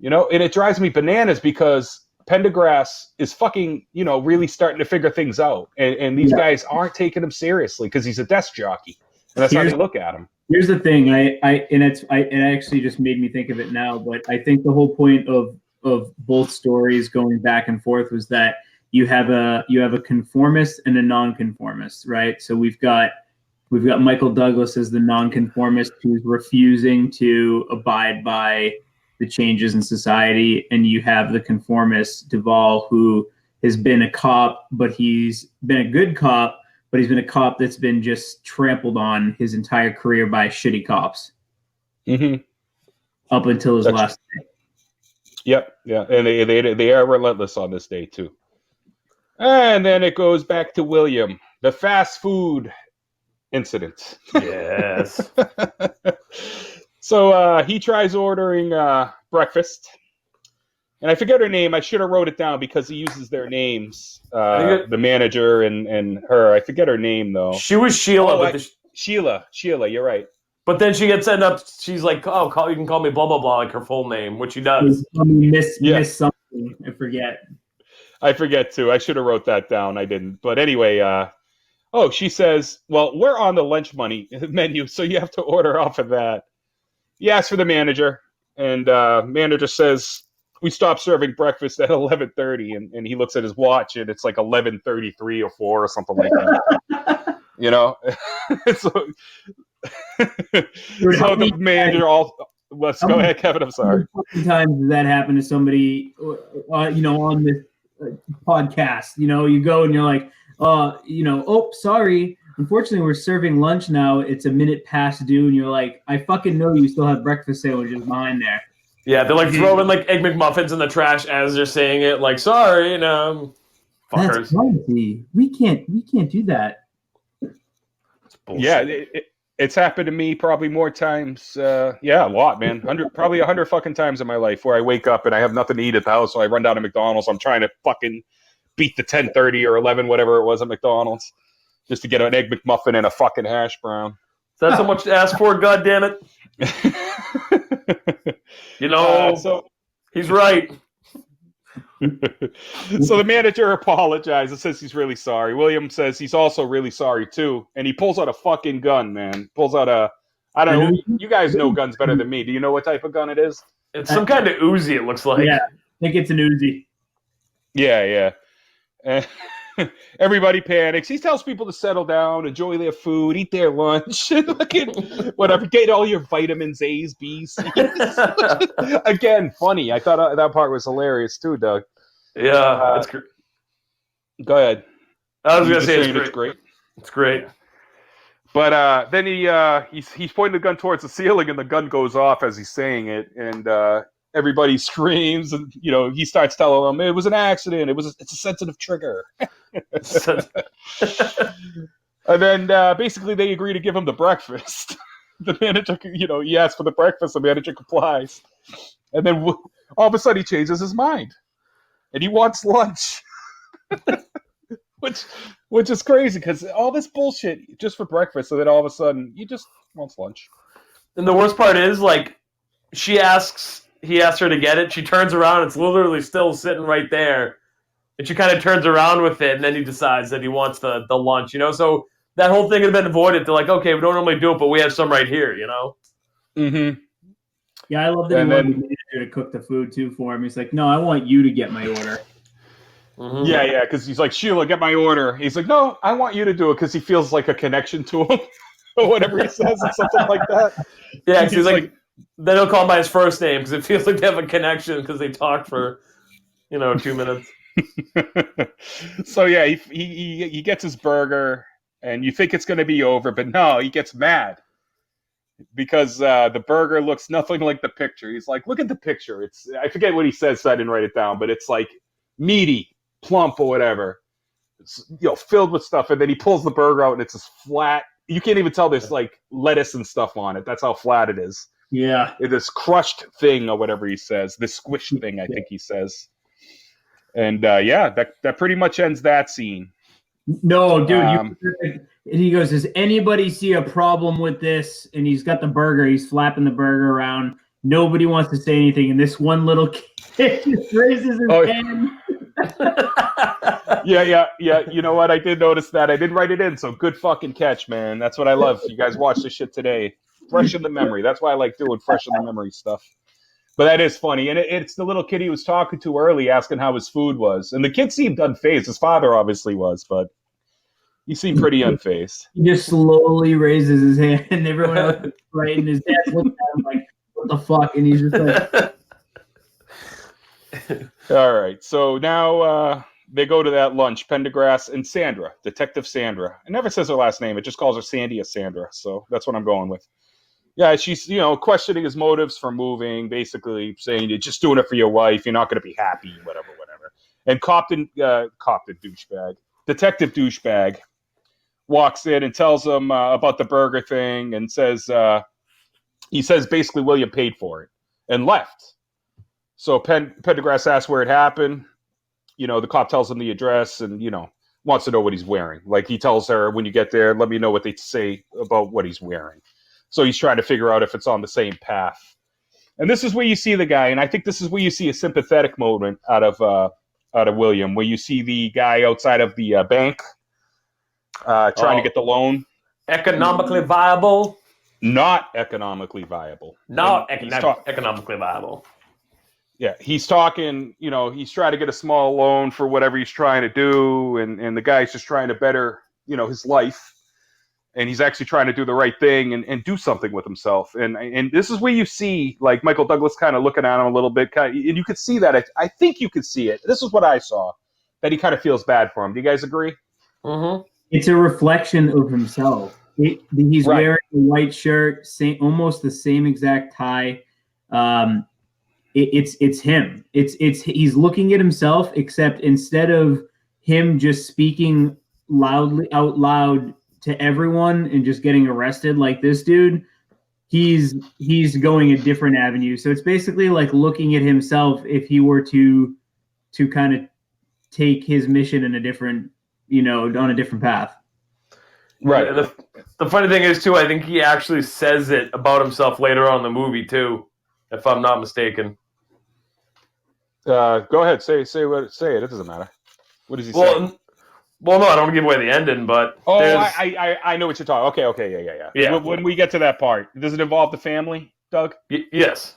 And it drives me bananas because Pendergrass is fucking, really starting to figure things out. And these guys aren't taking him seriously because he's a desk jockey. And that's how they look at him. Here's the thing. It actually just made me think of it now, but I think the whole point of both stories going back and forth was that you have a conformist and a nonconformist, right? So we've got Michael Douglas as the nonconformist who's refusing to abide by the changes in society, and you have the conformist Duvall, who has been a cop, but he's been a good cop, but he's been a cop that's been just trampled on his entire career by shitty cops. Mm-hmm. Up until his last day. Yep, yeah, and they are relentless on this day too. And then it goes back to William, the fast food incident. Yes. So he tries ordering breakfast, and I forget her name. I should have wrote it down because he uses their names, the manager and her. I forget her name though. She was Sheila. Sheila. You're right. But then she gets end up. She's like, "Oh, you can call me blah blah blah," like her full name, which she does. Miss something. I forget too. I should have wrote that down. I didn't. But anyway, she says, "Well, we're on the lunch money menu, so you have to order off of that." He asks for the manager, and manager says, "We stopped serving breakfast at 11:30," and he looks at his watch, and it's like 11:33 or 4 or something like that. So the manager let's go ahead, Kevin. I'm sorry. How many times does that happen to somebody, on this podcast? You go and you're like, sorry. Unfortunately, we're serving lunch now. It's a minute past due, and you're like, I fucking know you still have breakfast sandwiches behind there. Yeah, they're like throwing like Egg McMuffins in the trash as they're saying it. Like, sorry, fuckers. That's crazy. We can't do that. Yeah, It's happened to me probably more times. A lot, man. Probably 100 fucking times in my life where I wake up and I have nothing to eat at the house, so I run down to McDonald's. I'm trying to fucking beat the 10:30 or 11, whatever it was at McDonald's, just to get an egg McMuffin and a fucking hash brown. That's so much to ask for. God damn it! He's right. So the manager apologizes, says he's really sorry. William says he's also really sorry too, and he pulls out a fucking gun, man. Pulls out I don't know. You guys know guns better than me. Do you know what type of gun it is? It's some kind of Uzi, it looks like. Yeah, I think it's an Uzi. Yeah. Everybody panics. He tells people to settle down, enjoy their food, eat their lunch, whatever. Get all your vitamins, A's, B's, C's. Again, funny. I thought that part was hilarious too, Doug. Yeah, it's great. Go ahead. I was going to say it's great. It's great. But then he's pointing the gun towards the ceiling, and the gun goes off as he's saying it, and everybody screams, and he starts telling them it was an accident. It's a sensitive trigger. And then basically they agree to give him the breakfast. The manager, he asks for the breakfast. The manager complies, and then all of a sudden he changes his mind, and he wants lunch. Which is crazy because all this bullshit just for breakfast, and then all of a sudden he just wants lunch. And the worst part is, like, he asks her to get it. She turns around, it's literally still sitting right there, and she kind of turns around with it, and then he decides that he wants the lunch. So that whole thing had been avoided. They're like, okay, we don't normally do it, but we have some right here. Mm-hmm. Yeah, I love that he wanted the manager to cook the food too for him. He's like, no, I want you to get my order. Mm-hmm. Yeah, because he's like, Sheila, get my order. He's like, no, I want you to do it because he feels like a connection to him or whatever he says, or something like that. Yeah, because he's like, then he'll call him by his first name because it feels like they have a connection because they talked for, 2 minutes. So yeah, he gets his burger, and you think it's going to be over, but no, he gets mad because the burger looks nothing like the picture. He's like, look at the picture. I forget what he says, so I didn't write it down, but it's like meaty, plump, or whatever. It's, filled with stuff, and then he pulls the burger out, and it's this flat. You can't even tell there's like lettuce and stuff on it. That's how flat it is. Yeah, this crushed thing or whatever he says, this squished thing, I think he says. And that pretty much ends that scene. No, dude, and he goes, does anybody see a problem with this? And he's got the burger. He's flapping the burger around. Nobody wants to say anything, and this one little kid just raises his hand. Yeah. You know what? I did notice that. I didn't write it in, so good fucking catch, man. That's what I love. You guys watch this shit today. Fresh in the memory. That's why I like doing fresh in the memory stuff. But that is funny. And it's the little kid he was talking to early asking how his food was. And the kid seemed unfazed. His father obviously was, but he seemed pretty unfazed. He just slowly raises his hand, and everyone else is right, and his dad looks at him like, what the fuck? And he's just like... All right. So now they go to that lunch, Pendergrass and Sandra, Detective Sandra. It never says her last name. It just calls her Sandy or Sandra. So that's what I'm going with. Yeah, she's, questioning his motives for moving, basically saying you're just doing it for your wife. You're not going to be happy, whatever. And Detective Douchebag walks in and tells him about the burger thing and says, he says basically William paid for it and left. So Pendergrass asks where it happened. The cop tells him the address and, wants to know what he's wearing. Like he tells her, when you get there, let me know what they say about what he's wearing. So he's trying to figure out if it's on the same path. And this is where you see the guy, and I think this is where you see a sympathetic moment out of William, where you see the guy outside of the bank trying to get the loan. Economically viable? Not economically viable. Not economically viable. Yeah, he's talking, he's trying to get a small loan for whatever he's trying to do, and the guy's just trying to better, his life. And he's actually trying to do the right thing and do something with himself. And this is where you see, like, Michael Douglas kind of looking at him a little bit. And you could see that. I think you could see it. This is what I saw, that he kind of feels bad for him. Do you guys agree? Mm-hmm. It's a reflection of himself. He's right. wearing a white shirt, almost the same exact tie. It's him. He's looking at himself, except instead of him just speaking loudly out loud to everyone and just getting arrested like this dude, he's going a different avenue. So it's basically like looking at himself if he were to kind of take his mission in a different, on a different path. Right. And the funny thing is, too, I think he actually says it about himself later on in the movie, too, if I'm not mistaken. Go ahead. Say it. It doesn't matter. What does he say? Well, no, I don't want to give away the ending, but... Oh, I know what you're talking. Okay, yeah. When we get to that part, does it involve the family, Doug? Yes.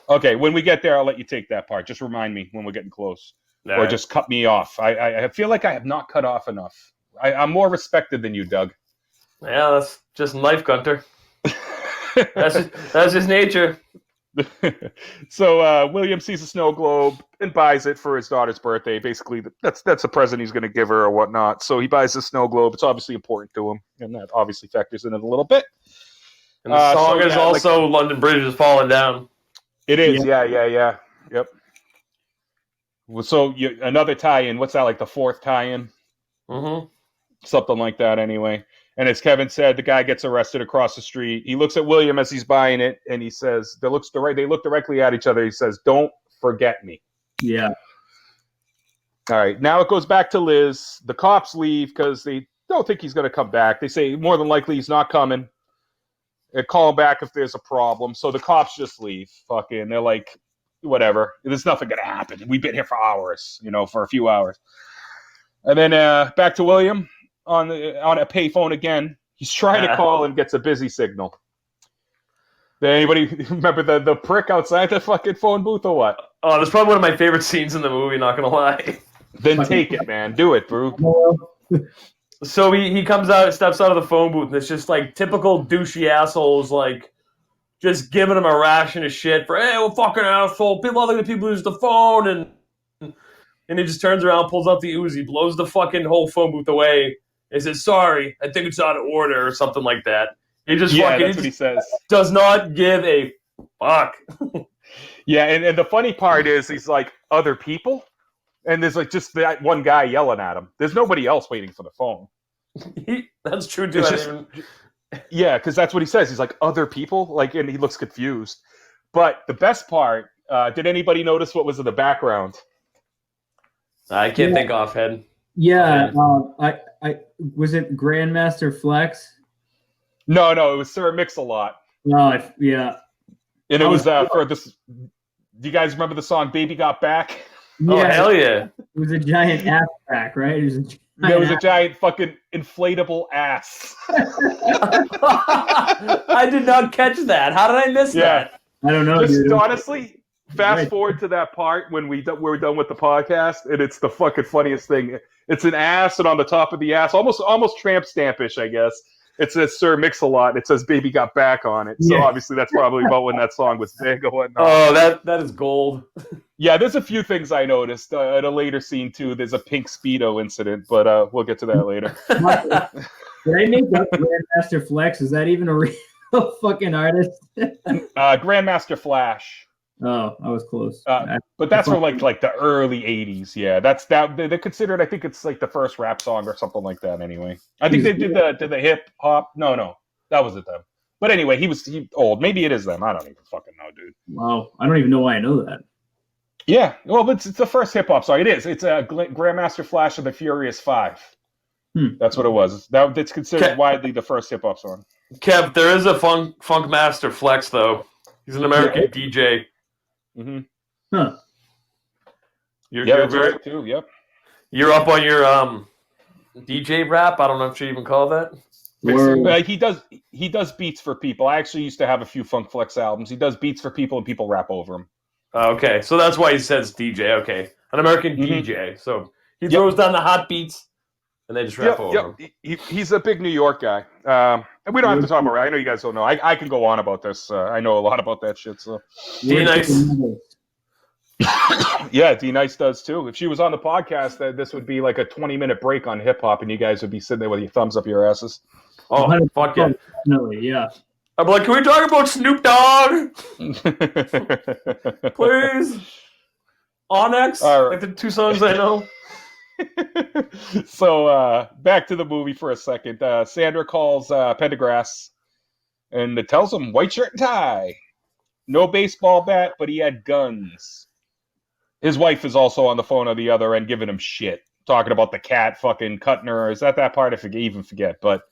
Okay, when we get there, I'll let you take that part. Just remind me when we're getting close. All or right. just cut me off. I feel like I have not cut off enough. I'm more respected than you, Doug. Yeah, that's just life, Gunter. That's just nature. So William sees a snow globe and buys it for his daughter's birthday. Basically, that's a present he's going to give her or whatnot. So he buys the snow globe. It's obviously important to him, and that obviously factors in it a little bit. And the song is also London Bridge is Falling Down. It is, yeah. Yep. Well, so another tie-in. What's that, like the fourth tie-in? Mm-hmm. Something like that, anyway. And as Kevin said, the guy gets arrested across the street. He looks at William as he's buying it, and he says, they look directly at each other. He says, "Don't forget me." Yeah. All right. Now it goes back to Liz. The cops leave because they don't think he's going to come back. They say more than likely he's not coming. They call him back if there's a problem. So the cops just leave. Fucking, they're like, whatever. There's nothing going to happen. We've been here for hours, for a few hours. And then back to William on a payphone again. He's trying to call and gets a busy signal. Did anybody remember the prick outside the fucking phone booth or what? Oh, that's probably one of my favorite scenes in the movie, not going to lie. Then take it, man. Do it, bro. So he comes out, steps out of the phone booth, and it's just like typical douchey assholes, like just giving him a ration of shit for, hey, well, fucking asshole. People use the phone, and he just turns around, pulls out the Uzi, blows the fucking whole phone booth away, and says, "Sorry, I think it's out of order," or something like that. He just that's what he says. Does not give a fuck. Yeah, and the funny part is he's like, other people? And there's like just that one guy yelling at him. There's nobody else waiting for the phone. That's true, too. Yeah, because that's what he says. He's like, other people? And he looks confused. But the best part, did anybody notice what was in the background? I can't think offhand. Yeah, I was it Grandmaster Flex? No, it was Sir Mix-a-Lot. No, yeah. And it was for this. Do you guys remember the song "Baby Got Back"? Yeah, oh, hell yeah. It was a giant ass crack, right? There was a giant fucking inflatable ass. I did not catch that. How did I miss that? I don't know, Just dude. honestly, fast forward to that part when we're done with the podcast, and it's the fucking funniest thing. It's an ass, and on the top of the ass, almost tramp stampish, I guess. It says Sir Mix-a-Lot, and it says "Baby Got Back" on it. So obviously that's probably about when that song was big or whatnot. Oh, that is gold. Yeah, there's a few things I noticed. At a later scene, too, there's a pink Speedo incident, but we'll get to that later. Did I make up Grandmaster Flex? Is that even a real fucking artist? Grandmaster Flash. Oh, I was close. But that's from like the early 80s. Yeah, they're considered, I think it's like the first rap song or something like that anyway. I think they did the hip hop. No, that wasn't them. But anyway, he old. Maybe it is them. I don't even fucking know, dude. Wow, I don't even know why I know that. Yeah, well, it's the first hip hop song. It is. It's a Grandmaster Flash of the Furious Five. That's what it was. It's considered widely the first hip hop song. Kev, there is a Funk Master Flex though. He's an American DJ. Mm-hmm. Huh. You're that's very, right too. Yep. You're up on your DJ rap. I don't know if you even call that. He does beats for people. I actually used to have a few Funk Flex albums. He does beats for people, and people rap over him. Okay, so that's why he says DJ. Okay, an American DJ. So he throws down the hot beats, and they just rap over him. He's a big New York guy. And we don't have to talk about it. I know you guys don't know. I can go on about this. I know a lot about that shit. So D-Nice. Yeah, D-Nice does too. If she was on the podcast, this would be like a 20-minute break on hip hop, and you guys would be sitting there with your thumbs up your asses. Oh, fuck yeah. Definitely, yeah. I'm like, can we talk about Snoop Dogg? Please. Onyx, All right. like the two songs I know. So back to the movie for a second. Sandra calls Pendergrass and it tells him white shirt and tie. No baseball bat, but he had guns. His wife is also on the phone on the other end giving him shit. Talking about the cat fucking cutting her. Is that part? I even forget. But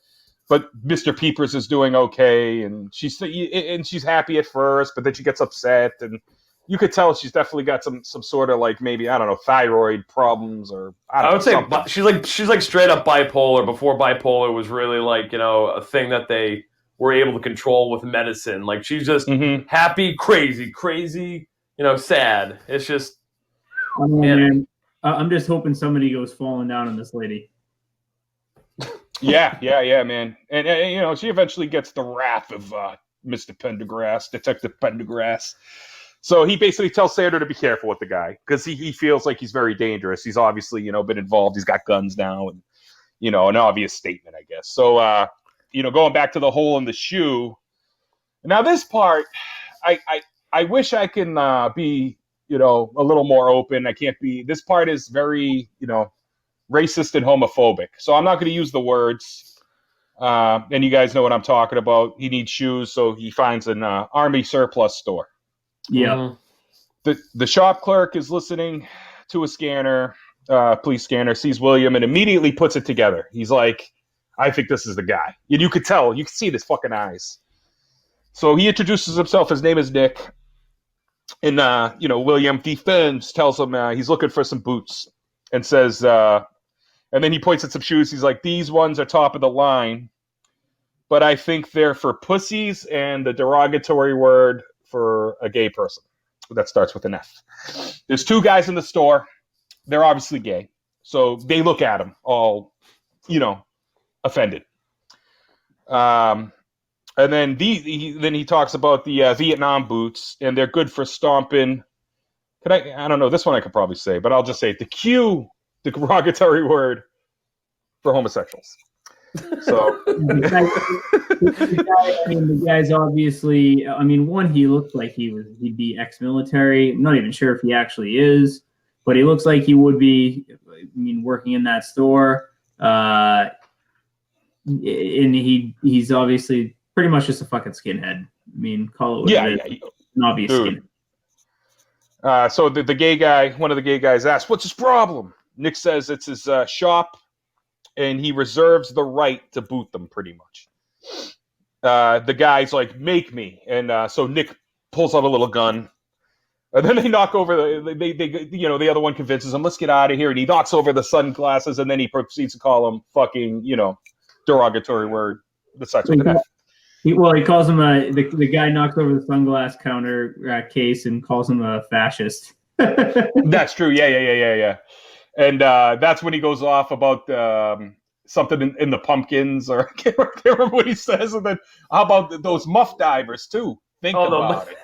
Mr. Peepers is doing okay, and she's happy at first, but then she gets upset, and you could tell she's definitely got some sort of like maybe I don't know thyroid problems or I would say she's like straight up bipolar. Before bipolar was really like a thing that they were able to control with medicine. Like she's just happy, crazy, sad. It's just man. I'm just hoping somebody goes falling down on this lady. Yeah, man. And she eventually gets the wrath of Mr. Pendergrass, Detective Pendergrass. So he basically tells Sandra to be careful with the guy because he feels like he's very dangerous. He's obviously, been involved. He's got guns now and, an obvious statement, I guess. So, going back to the hole in the shoe. Now this part, I wish I can be, a little more open. I can't be. This part is very, racist and homophobic. So I'm not going to use the words. And you guys know what I'm talking about. He needs shoes, so he finds an army surplus store. Yeah. The shop clerk is listening to a scanner, police scanner, sees William, and immediately puts it together. He's like, I think this is the guy. And you could tell. You could see his fucking eyes. So he introduces himself. His name is Nick. And, William defends, tells him he's looking for some boots. And says, and then he points at some shoes. He's like, these ones are top of the line. But I think they're for pussies and the derogatory word for a gay person. That starts with an F. There's two guys in the store. They're obviously gay. So they look at him all, offended. And then he talks about the Vietnam boots, and they're good for stomping. I don't know. This one I could probably say, but I'll just say it. The derogatory word for homosexuals. So the guy's obviously. One, he looks like he'd be ex-military. I'm not even sure if he actually is, but he looks like he would be. Working in that store, and he's obviously pretty much just a fucking skinhead. Call it an obvious skinhead. So the gay guy, one of the gay guys asks, "What's his problem?" Nick says it's his shop. And he reserves the right to boot them, pretty much. The guy's like, "Make me," and so Nick pulls out a little gun, and then they knock over the other one convinces him, "Let's get out of here," and he knocks over the sunglasses, and then he proceeds to call him fucking, derogatory word. Besides with an F. He calls him the guy knocks over the sunglass counter case and calls him a fascist. That's true. Yeah. And that's when he goes off about something in the pumpkins, or I can't remember what he says. And then how about those muff divers too? Think about it.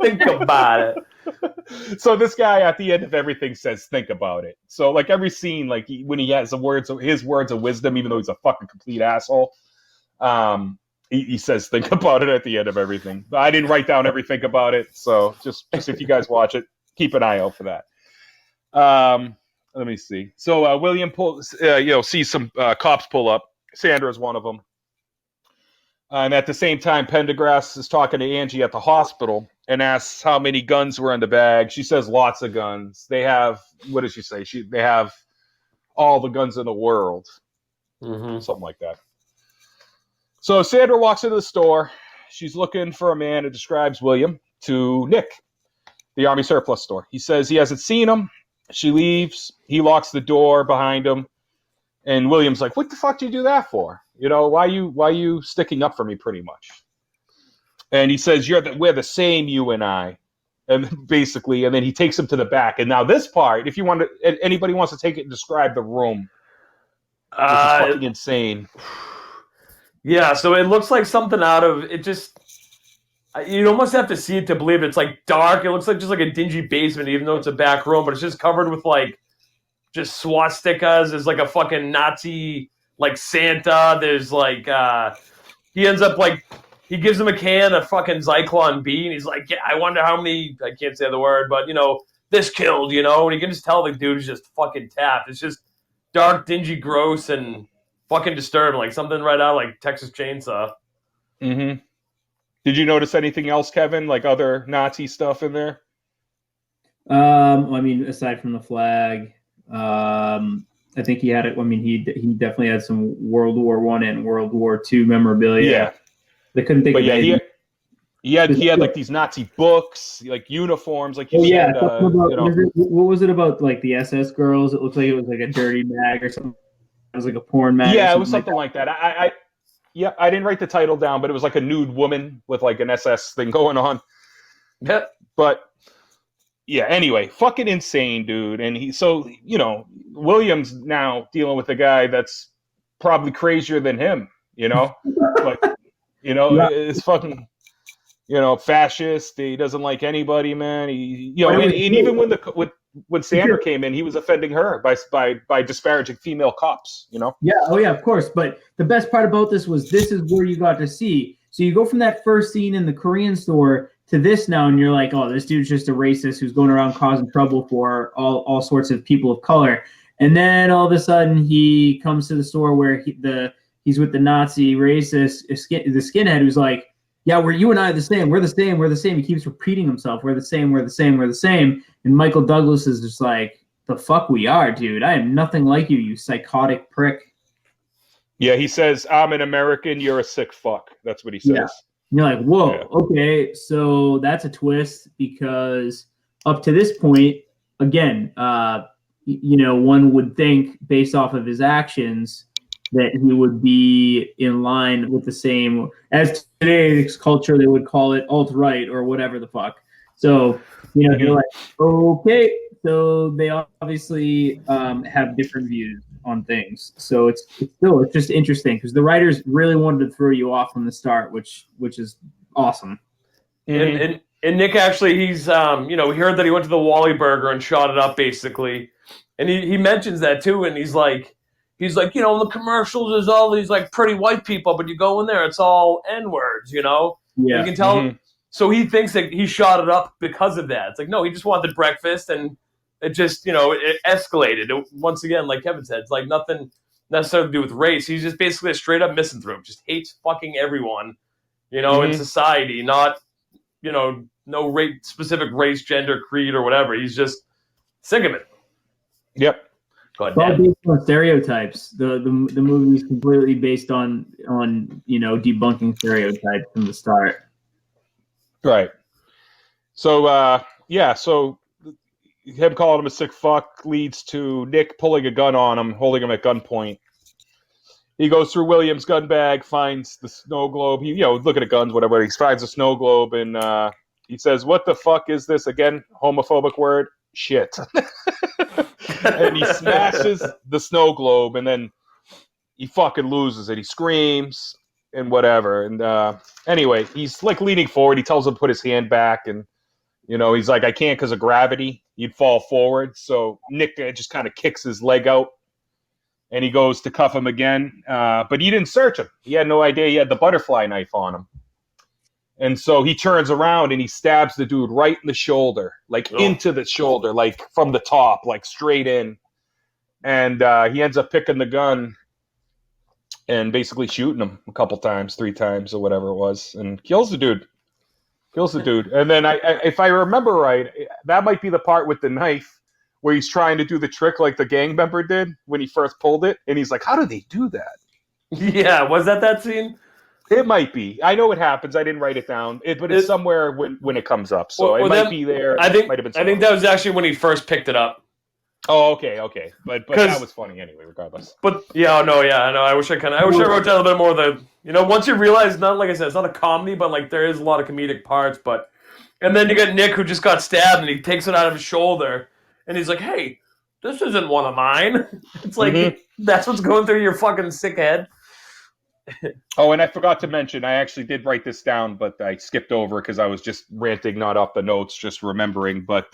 Think about it. So this guy at the end of everything says, "Think about it." So like every scene, like when he has his words of wisdom, even though he's a fucking complete asshole, he says, "Think about it" at the end of everything. I didn't write down every think about it, so just if you guys watch it, keep an eye out for that. Let me see. So William sees some cops pull up. Sandra's one of them. And at the same time, Pendergrass is talking to Angie at the hospital and asks how many guns were in the bag. She says lots of guns. They have, what does she say? They have all the guns in the world. Something like that. So Sandra walks into the store. She's looking for a man who describes William to Nick, the Army surplus store. He says he hasn't seen him. She leaves. He locks the door behind him. And William's like, "What the fuck do you do that for? Why you sticking up for me, pretty much?" And he says, "We're the same, you and I." And basically, and then he takes him to the back. And now this part, if you want to, anybody wants to take it and describe the room, this is fucking insane. Yeah, so it looks like something out of it. Just you almost have to see it to believe it. It's like dark. It looks like just like a dingy basement, even though it's a back room. But it's just covered with like just swastikas. There's like a fucking Nazi like Santa. There's like he ends up like he gives him a can of fucking Zyklon B, and he's like, "Yeah, I wonder how many." I can't say the word, but this killed, you know, and you can just tell the dude's just fucking tapped. It's just dark, dingy, gross, and fucking disturbing, like something right out of, like, Texas Chainsaw. Mm-hmm. Did you notice anything else, Kevin? Like other Nazi stuff in there? I mean, aside from the flag, I think he had it. I mean, he definitely had some World War I and World War II memorabilia. Yeah, they couldn't think. But of yeah, anything. he had like these Nazi books, like uniforms, like you said. Yeah. You know. What was it about, like the SS girls? It looked like it was like a dirty mag or something. It was like a porn mag. Yeah, it was something like that. I didn't write the title down, but it was like a nude woman with like an SS thing going on. Yeah. But yeah, anyway, fucking insane, dude. And Williams now dealing with a guy that's probably crazier than him, you know? But, it's fucking, fascist. He doesn't like anybody, man. And even when Sandra came in, he was offending her by disparaging female cops, you know? Yeah, oh yeah, of course. But the best part about this is where you got to see. So you go from that first scene in the Korean store to this now, and you're like, oh, this dude's just a racist who's going around causing trouble for all sorts of people of color. And then all of a sudden he comes to the store where he's with the Nazi racist, the skinhead, who's like, yeah, you and I are the same. We're the same. We're the same. He keeps repeating himself. We're the same. We're the same. We're the same. And Michael Douglas is just like, the fuck we are, dude. I am nothing like you, you psychotic prick. Yeah, he says, I'm an American. You're a sick fuck. That's what he says. Yeah. And you're like, whoa, okay. So that's a twist, because up to this point, again, one would think based off of his actions that he would be in line with the same as today's culture. They would call it alt-right or whatever the fuck. So, you're like, okay, so they obviously have different views on things. So it's just interesting because the writers really wanted to throw you off from the start, which is awesome. And Nick actually, he's he heard that he went to the Wally Burger and shot it up basically, and he mentions that too, and he's like, in the commercials there's all these like pretty white people, but you go in there, it's all N-words, Yeah. You can tell. Mm-hmm. So he thinks that he shot it up because of that. It's like, no, he just wanted breakfast, and it just, it escalated. Once again, like Kevin said, it's like nothing necessarily to do with race. He's just basically a straight up misanthrope, just hates fucking everyone, in society, not, no specific race, gender, creed, or whatever. He's just sick of it. Yep. It's all based on stereotypes. The movie is completely based on debunking stereotypes from the start. Right. So so him calling him a sick fuck leads to Nick pulling a gun on him, holding him at gunpoint. He goes through William's gun bag, finds the snow globe. He, looking at guns, whatever. He finds a snow globe, and he says, "What the fuck is this again? Homophobic word? Shit." And he smashes the snow globe, and then he fucking loses it. He screams and whatever. And anyway, he's like leaning forward. He tells him to put his hand back, and he's like, I can't because of gravity. You'd fall forward. So Nick just kind of kicks his leg out, and he goes to cuff him again. But he didn't search him. He had no idea he had the butterfly knife on him. And so he turns around and he stabs the dude right in the shoulder, like into the shoulder, like from the top, like straight in. And he ends up picking the gun and basically shooting him a couple times, 3 times or whatever it was, and kills the dude. And then if I remember right, that might be the part with the knife where he's trying to do the trick like the gang member did when he first pulled it. And he's like, how do they do that? Yeah, was that scene? It might be. I know it happens. I didn't write it down, but it's somewhere when it comes up. So it might be there. I think that was actually when he first picked it up. Oh, okay. But that was funny anyway, regardless. But I know. I wish I wrote down a bit more of the. Once you realize, not like I said, it's not a comedy, but like there is a lot of comedic parts. And then you got Nick who just got stabbed, and he takes it out of his shoulder, and he's like, "Hey, this isn't one of mine." It's like that's what's going through your fucking sick head. Oh, and I forgot to mention, I actually did write this down, but I skipped over because I was just ranting, not off the notes, just remembering. But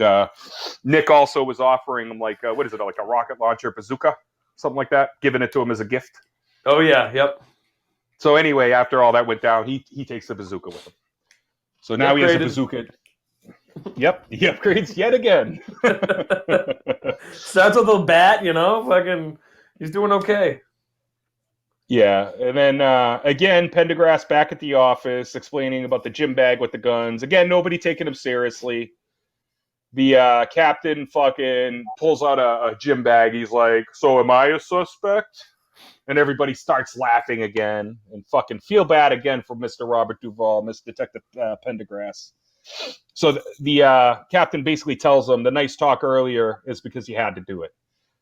Nick also was offering him like, what is it, like a rocket launcher bazooka, something like that, giving it to him as a gift. Oh yeah, yep. So anyway, after all that went down, he takes the bazooka with him. So now he has a bazooka. Yep, he upgrades yet again. Starts with a bat, fucking, he's doing okay. Yeah, and then again, Pendergrass back at the office explaining about the gym bag with the guns. Again, nobody taking him seriously. The captain fucking pulls out a gym bag. He's like, "So am I a suspect?" And everybody starts laughing again and fucking feel bad again for Mr. Robert Duvall, Mr. Detective Pendergrass. So the captain basically tells him the nice talk earlier is because he had to do it,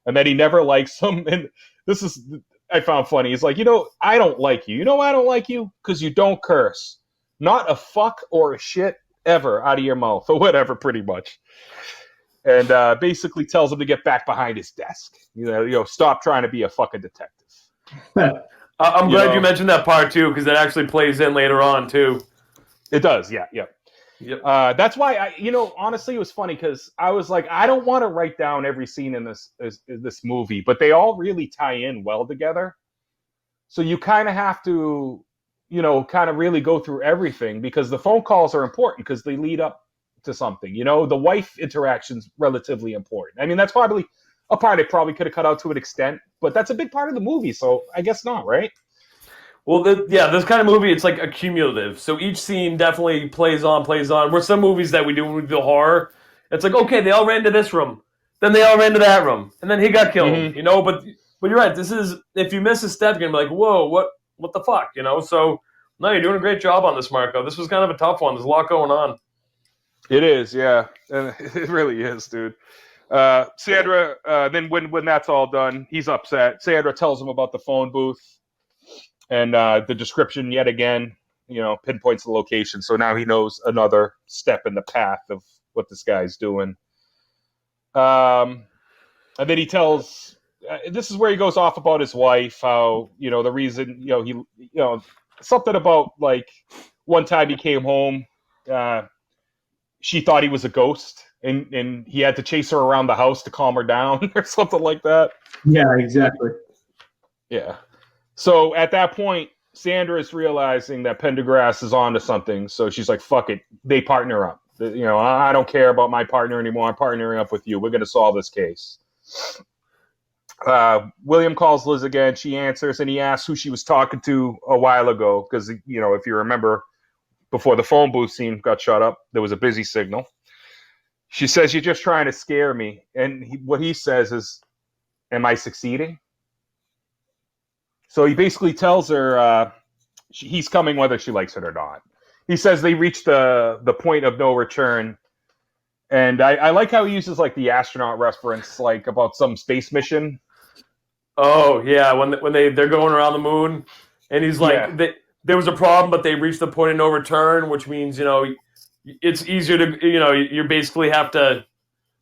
and that he never likes him. And this is I found funny. He's like, I don't like you. You know why I don't like you? Because you don't curse. Not a fuck or a shit ever out of your mouth or whatever, pretty much. And basically tells him to get back behind his desk. Stop trying to be a fucking detective. I'm glad you mentioned that part too, because that actually plays in later on too. It does, yeah. Yep. That's why honestly, it was funny because I was like, I don't want to write down every scene in this movie, but they all really tie in well together. So you kind of have to, kind of really go through everything because the phone calls are important because they lead up to something. The wife interaction's relatively important. I mean, that's probably a part it probably could have cut out to an extent, but that's a big part of the movie, so I guess not, right? Well, this kind of movie, it's like accumulative. So each scene definitely plays on. Where some movies that we do when we do horror, it's like, okay, they all ran to this room, then they all ran to that room, and then he got killed, But you're right. This is, if you miss a step, you're going to be like, whoa, what the fuck, So, no, you're doing a great job on this, Marco. This was kind of a tough one. There's a lot going on. It is, yeah. And it really is, dude. Sandra, then when that's all done, he's upset. Sandra tells him about the phone booth and the description yet again, pinpoints the location. So now he knows another step in the path of what this guy's doing. And then he tells, this is where he goes off about his wife, how, the reason, he, something about like one time he came home, she thought he was a ghost and he had to chase her around the house to calm her down or something like that. Yeah, exactly. Yeah. So at that point, Sandra is realizing that Pendergrass is onto something. So she's like, fuck it. They partner up. I don't care about my partner anymore. I'm partnering up with you. We're going to solve this case. William calls Liz again. She answers and he asks who she was talking to a while ago. Because, if you remember, before the phone booth scene got shut up, there was a busy signal. She says, "You're just trying to scare me." And what he says is, "Am I succeeding?" So he basically tells her he's coming whether she likes it or not. He says they reached the point of no return. And I like how he uses like the astronaut reference, like about some space mission. Oh, yeah. When they're going around the moon and he's like, there was a problem, but they reached the point of no return, which means, it's easier to, you basically have to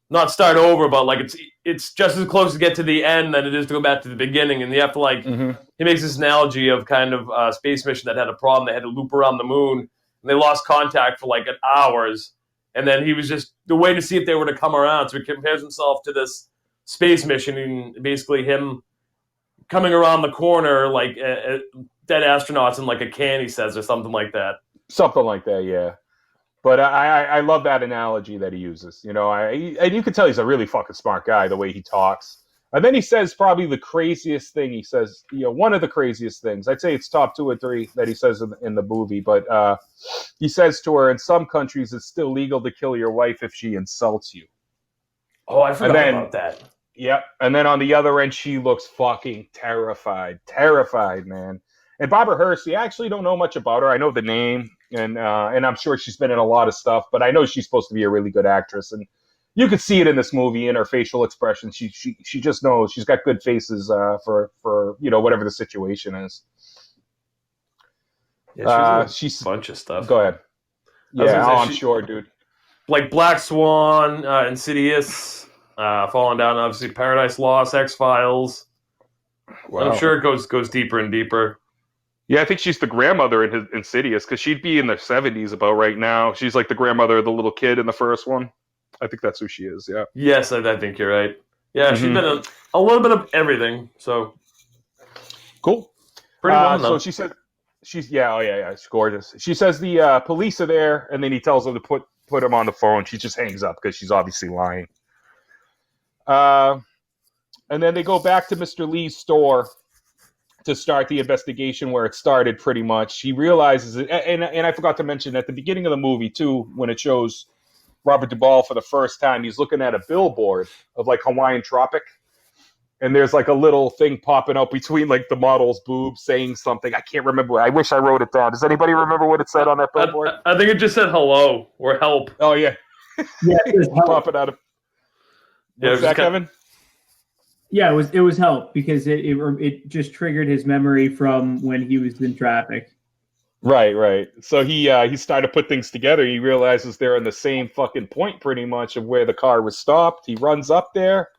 not start over, but like it's just as close to get to the end than it is to go back to the beginning. And you have to like, he makes this analogy of kind of a space mission that had a problem. They had to loop around the moon and they lost contact for like hours. And then he was just the way to see if they were to come around. So he compares himself to this space mission and basically him coming around the corner, like dead astronauts in like a can, he says, or something like that. Something like that, yeah. But I love that analogy that he uses. And you can tell he's a really fucking smart guy, the way he talks. And then he says probably the craziest thing. He says, one of the craziest things. I'd say it's top 2 or 3 that he says in the movie. But he says to her, in some countries, it's still legal to kill your wife if she insults you. Oh, I forgot about that. Yep. And then on the other end, she looks fucking terrified. Terrified, man. And Barbara Hearst, I actually don't know much about her. I know the name, and I'm sure she's been in a lot of stuff, but I know she's supposed to be a really good actress. And you could see it in this movie in her facial expression. She just knows. She's got good faces for whatever the situation is. Yeah, she's a bunch of stuff. Go ahead. Yeah, I'm sure, dude. Like Black Swan, Insidious, Falling Down, obviously Paradise Lost, X-Files. Wow. I'm sure it goes deeper and deeper. Yeah, I think she's the grandmother in Insidious because she'd be in their 70s about right now. She's like the grandmother of the little kid in the first one. I think that's who she is, yeah. Yes, I think you're right. Yeah, she's been a little bit of everything, so. Cool. Pretty well, so she said, she's gorgeous. She says the police are there, and then he tells her to put put him on the phone. She just hangs up because she's obviously lying. And then they go back to Mr. Lee's store to start the investigation where it started pretty much. He realizes it, and I forgot to mention at the beginning of the movie too, when it shows Robert Duvall for the first time, he's looking at a billboard of like Hawaiian Tropic, and there's like a little thing popping up between like the model's boobs saying something. I can't remember. I wish I wrote it down. Does anybody remember what it said on that billboard? I think it just said hello or help. Oh yeah. Yeah, it was help. Popping out of. What's that, Kevin? Yeah, it was help because it just triggered his memory from when he was in traffic. Right. So he started to put things together. He realizes they're in the same fucking point pretty much of where the car was stopped. He runs up there,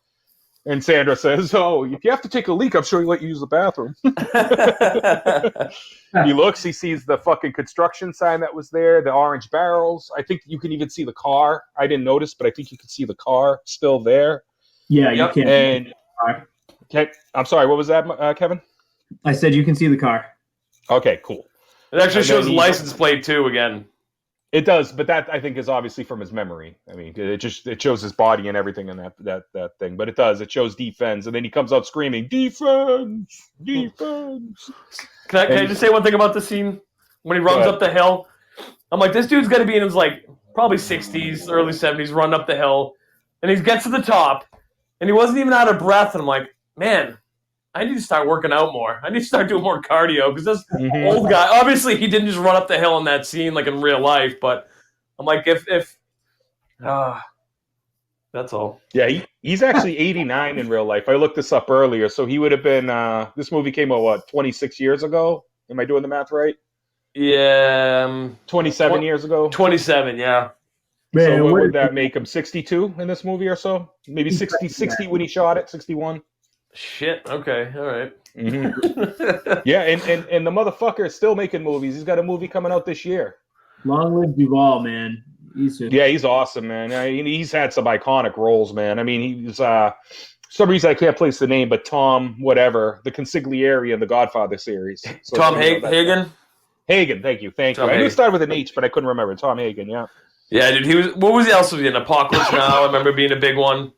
and Sandra says, "Oh, if you have to take a leak, I'm sure you let you use the bathroom." He looks, he sees the fucking construction sign that was there, the orange barrels. I think you can even see the car. I didn't notice, but I think you can see the car still there. Yeah, you can. And okay, I'm sorry, what was that, Kevin? I said you can see the car. Okay, cool. It actually shows the license plate too again. It does, but that I think is obviously from his memory. I mean, it shows his body and everything in that thing. But it shows defense, and then he comes out screaming, "Defense! Defense!" Can I just say one thing about the scene when he runs up the hill? I'm like, this dude's got to be in his like probably 60s, early 70s, running up the hill, and he gets to the top, and he wasn't even out of breath. And I'm like, man, I need to start working out more. I need to start doing more cardio because this old guy, obviously he didn't just run up the hill in that scene like in real life, but I'm like, that's all. Yeah, he's actually 89 in real life. I looked this up earlier, so he would have been, this movie came out, 26 years ago? Am I doing the math right? Yeah. 27 years ago? 27, yeah. Man, so what would that make him, 62 in this movie or so? Maybe 60 when he shot it, 61? Shit. Okay. All right. Mm-hmm. Yeah, and the motherfucker is still making movies. He's got a movie coming out this year. Long live Duvall, man. He's awesome, man. He's had some iconic roles, man. I mean, he's for some reason I can't place the name, but Tom, whatever, the consigliere in the Godfather series. So Tom Hagen. Hagen, thank you. I knew it started with an H, but I couldn't remember. Tom Hagen, yeah. Yeah, dude. He was. What was he else in? Apocalypse Now. I remember being a big one.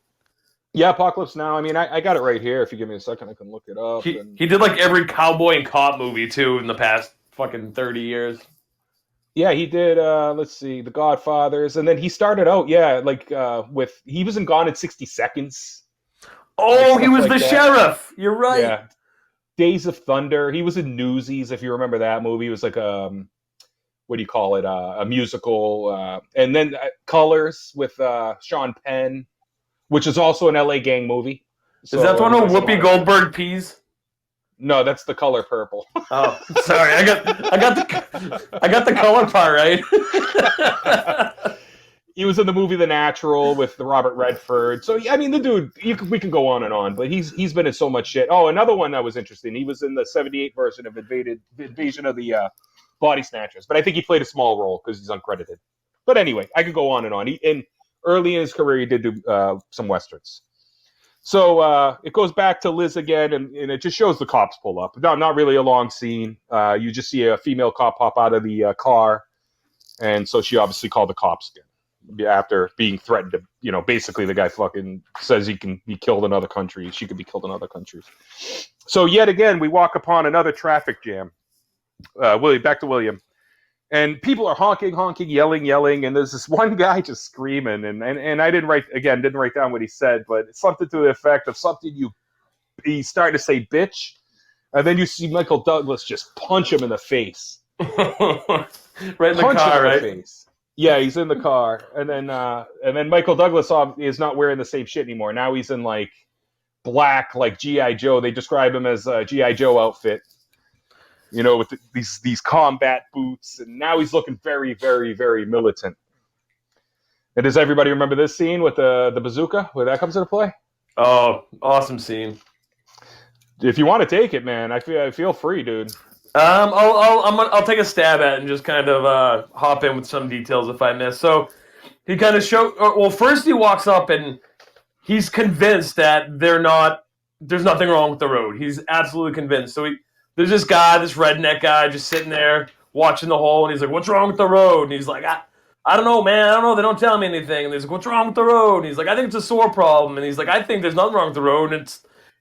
Yeah, Apocalypse Now. I mean, I got it right here. If you give me a second, I can look it up. He did like every cowboy and cop movie too in the past fucking 30 years. Yeah, he did. Let's see, The Godfathers, and then he started out, with he was in Gone in 60 Seconds. Oh, he was the sheriff. You're right. Yeah, Days of Thunder. He was in Newsies, if you remember that movie. It was like what do you call it? A musical. And then Colors with Sean Penn, which is also an LA Gang movie. So, is that the one with Whoopi Goldberg peas? No, that's The Color Purple. Oh, sorry. I got the color part right. He was in the movie The Natural with the Robert Redford. So I mean, the dude, we can go on and on, but he's been in so much shit. Oh, another one that was interesting. He was in the '78 version of Invasion of the Body Snatchers, but I think he played a small role because he's uncredited. But anyway, I could go on and on. Early in his career, he did do some westerns. So it goes back to Liz again, and it just shows the cops pull up. No, not really a long scene. You just see a female cop pop out of the car, and so she obviously called the cops again after being threatened to, basically the guy fucking says he can be killed in other countries. She could be killed in other countries. So yet again, we walk upon another traffic jam. Back to William. And people are honking, yelling, and there's this one guy just screaming, and I didn't write down what he said, but it's something to the effect of he's starting to say bitch, and then you see Michael Douglas just punch him in the face. Right in the car, right? Face. Yeah, he's in the car, and then Michael Douglas is not wearing the same shit anymore. Now he's in like black, like G.I. Joe. They describe him as a G.I. Joe outfit. With these combat boots, and now he's looking very, very, very militant. And does everybody remember this scene with the bazooka, where that comes into play? Oh, awesome scene! If you want to take it, man, I feel free, dude. I'll take a stab at it and just kind of hop in with some details if I miss. So he kind of first he walks up and he's convinced that there's nothing wrong with the road. He's absolutely convinced. So there's this guy, this redneck guy, just sitting there watching the hole, and he's like, "What's wrong with the road?" And he's like, I don't know, man. I don't know. They don't tell me anything. And he's like, what's wrong with the road? And he's like, I think it's a sore problem. And he's like, I think there's nothing wrong with the road. And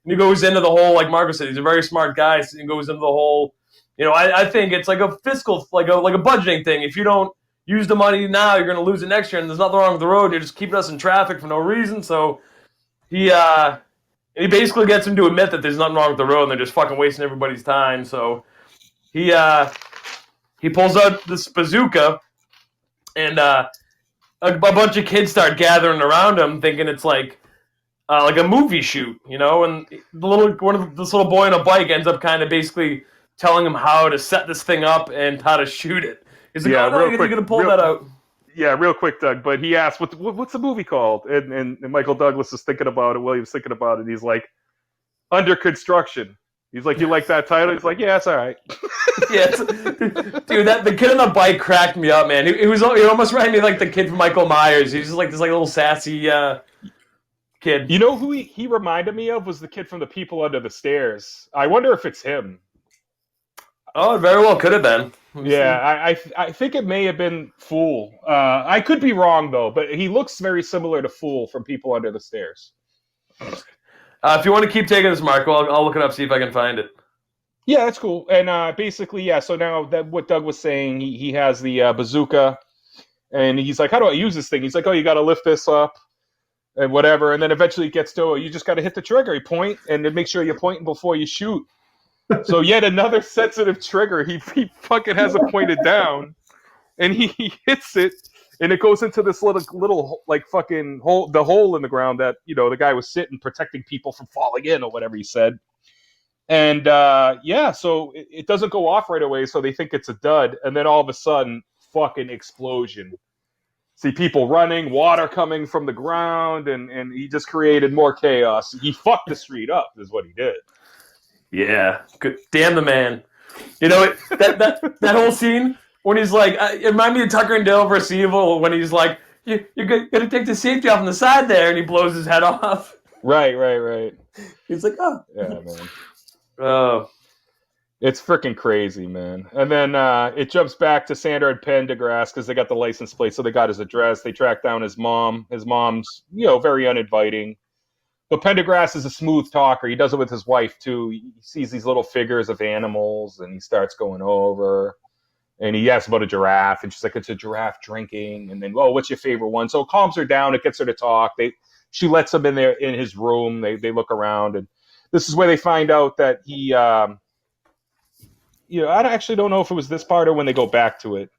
he goes into the whole, like Marco said, he's a very smart guy. So he goes into the whole, I think it's like a fiscal, like a budgeting thing. If you don't use the money now, you're going to lose it next year. And there's nothing wrong with the road. You're just keeping us in traffic for no reason. So he basically gets him to admit that there's nothing wrong with the road and they're just fucking wasting everybody's time. So he pulls out this bazooka and a bunch of kids start gathering around him thinking it's like a movie shoot, and this little boy on a bike ends up kind of basically telling him how to set this thing up and how to shoot it. He's like, oh, no, you're going to pull that out. Yeah, real quick, Doug. But he asked, "What's the movie called?" And Michael Douglas is thinking about it. William's thinking about it. He's like, "Under Construction." He's like, "You like that title?" He's like, "Yeah, it's all right." Yeah, dude, the kid on the bike cracked me up, man. He almost reminded me like the kid from Michael Myers. He's just like this like little sassy kid. You know who he reminded me of was the kid from The People Under the Stairs. I wonder if it's him. Oh, it very well could have been. Yeah, I think it may have been Fool. I could be wrong, though, but he looks very similar to Fool from People Under the Stairs. If you want to keep taking this, Marco, I'll look it up, see if I can find it. Yeah, that's cool. And basically, yeah, so now that what Doug was saying, he has the bazooka, and he's like, how do I use this thing? He's like, oh, you got to lift this up and whatever. And then eventually it gets to, you just got to hit the trigger. You point, and then make sure you're pointing before you shoot. So yet another sensitive trigger. He fucking has it pointed down, and he hits it, and it goes into this little like fucking hole, the hole in the ground that the guy was sitting protecting people from falling in or whatever he said. And so it doesn't go off right away, so they think it's a dud, and then all of a sudden, fucking explosion. See people running, water coming from the ground, and he just created more chaos. He fucked the street up, is what he did. Yeah, good. Damn the man. That whole scene when he's like, it reminded me of Tucker and Dale vs. Evil when he's like, you're going to take the safety off on the side there, and he blows his head off. Right. He's like, oh. Yeah, man. Oh. It's freaking crazy, man. And then it jumps back to Sandra and Pendergrass because they got the license plate, so they got his address. They track down his mom. His mom's, very uninviting. But Pendergrass is a smooth talker. He does it with his wife, too. He sees these little figures of animals, and he starts going over. And he asks about a giraffe, and she's like, it's a giraffe drinking. And then, what's your favorite one? So it calms her down. It gets her to talk. She lets him in there in his room. They look around, and this is where they find out that he, I actually don't know if it was this part or when they go back to it.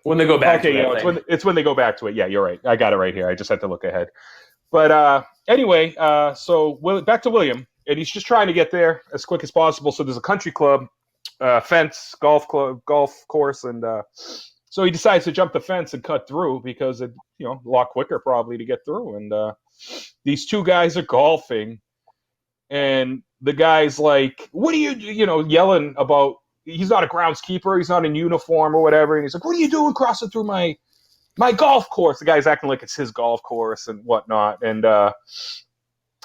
When they go back to it. It's when they go back to it. Yeah, you're right. I got it right here. I just had to look ahead. But anyway, so back to William, and he's just trying to get there as quick as possible. So there's a country club, fence, golf course, and so he decides to jump the fence and cut through because it's a lot quicker probably to get through. And these two guys are golfing, and the guy's like, "What are you?" Yelling about. He's not a groundskeeper. He's not in uniform or whatever. And he's like, "What are you doing crossing through my golf course?" The guy's acting like it's his golf course and whatnot. And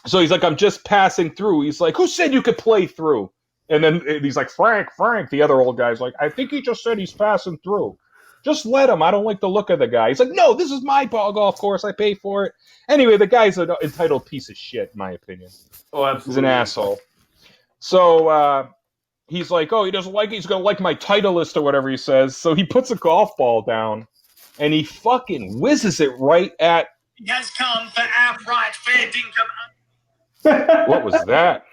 so he's like, "I'm just passing through." He's like, "Who said you could play through?" And then he's like, Frank. The other old guy's like, "I think he just said he's passing through. Just let him. I don't like the look of the guy." He's like, "No, this is my golf course. I pay for it." Anyway, the guy's an entitled piece of shit, in my opinion. Oh, absolutely. He's an asshole. So he's like, he doesn't like it. He's going to like my Titleist or whatever he says. So he puts a golf ball down, and he fucking whizzes it right at... He has come for outright fair dinkum. What was that?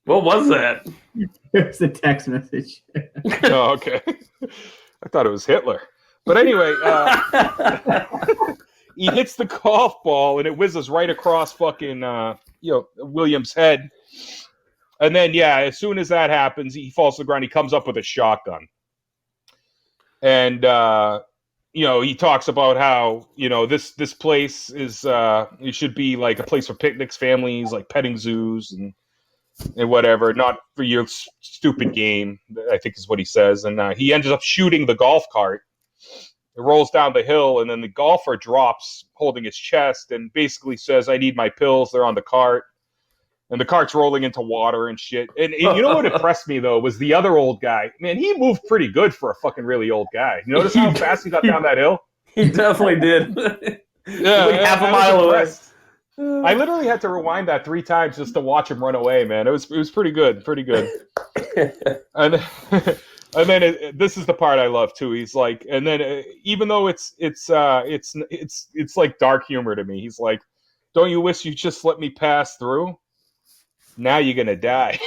What was that? It was a text message. Oh, okay. I thought it was Hitler. But anyway, he hits the golf ball, and it whizzes right across fucking, William's head. And then, as soon as that happens, he falls to the ground. He comes up with a shotgun. And, he talks about how, this place is, it should be like a place for picnics, families, like petting zoos and whatever, not for your stupid game, I think is what he says. And he ends up shooting the golf cart. It rolls down the hill, and then the golfer drops holding his chest and basically says, "I need my pills. They're on the cart." And the cart's rolling into water and shit. And you know what impressed me, though, was the other old guy. Man, he moved pretty good for a fucking really old guy. You notice how fast he got down that hill? He definitely did. Yeah, like half a mile away. I literally had to rewind that 3 times just to watch him run away, man. It was pretty good, pretty good. And then this is the part I love too. He's like, and then even though it's like dark humor to me. He's like, "Don't you wish you just let me pass through? Now you're gonna die."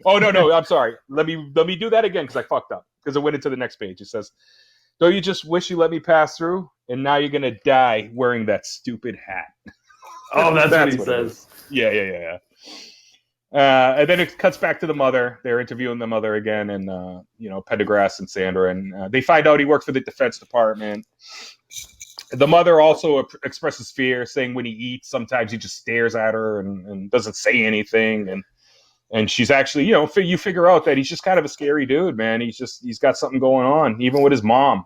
Oh no, I'm sorry. Let me do that again because I fucked up because it went into the next page. It says, "Don't you just wish you let me pass through? And now you're gonna die wearing that stupid hat." Oh, that's what he says. Yeah. And then it cuts back to the mother. They're interviewing the mother again, and Pendergrass and Sandra, and they find out he worked for the Defense Department. The mother also expresses fear, saying when he eats, sometimes he just stares at her and doesn't say anything, and she's actually, you figure out that he's just kind of a scary dude, man. He's got something going on, even with his mom.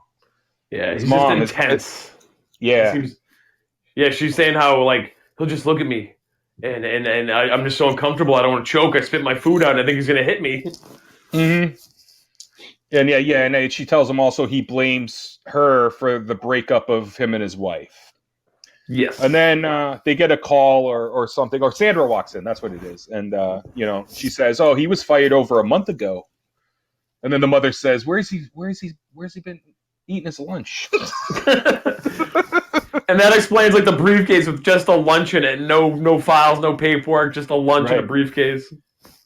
Yeah, his mom just intense. She's saying how like he'll just look at me. And I'm just so uncomfortable. I don't want to choke. I spit my food out. And I think he's gonna hit me. Mm-hmm. And and she tells him also he blames her for the breakup of him and his wife. Yes. And then they get a call or something, or Sandra walks in. That's what it is. And she says, "Oh, he was fired over a month ago." And then the mother says, "Where's he been eating his lunch?" And that explains like the briefcase with just a lunch in it, no files, no paperwork, just a lunch in a briefcase.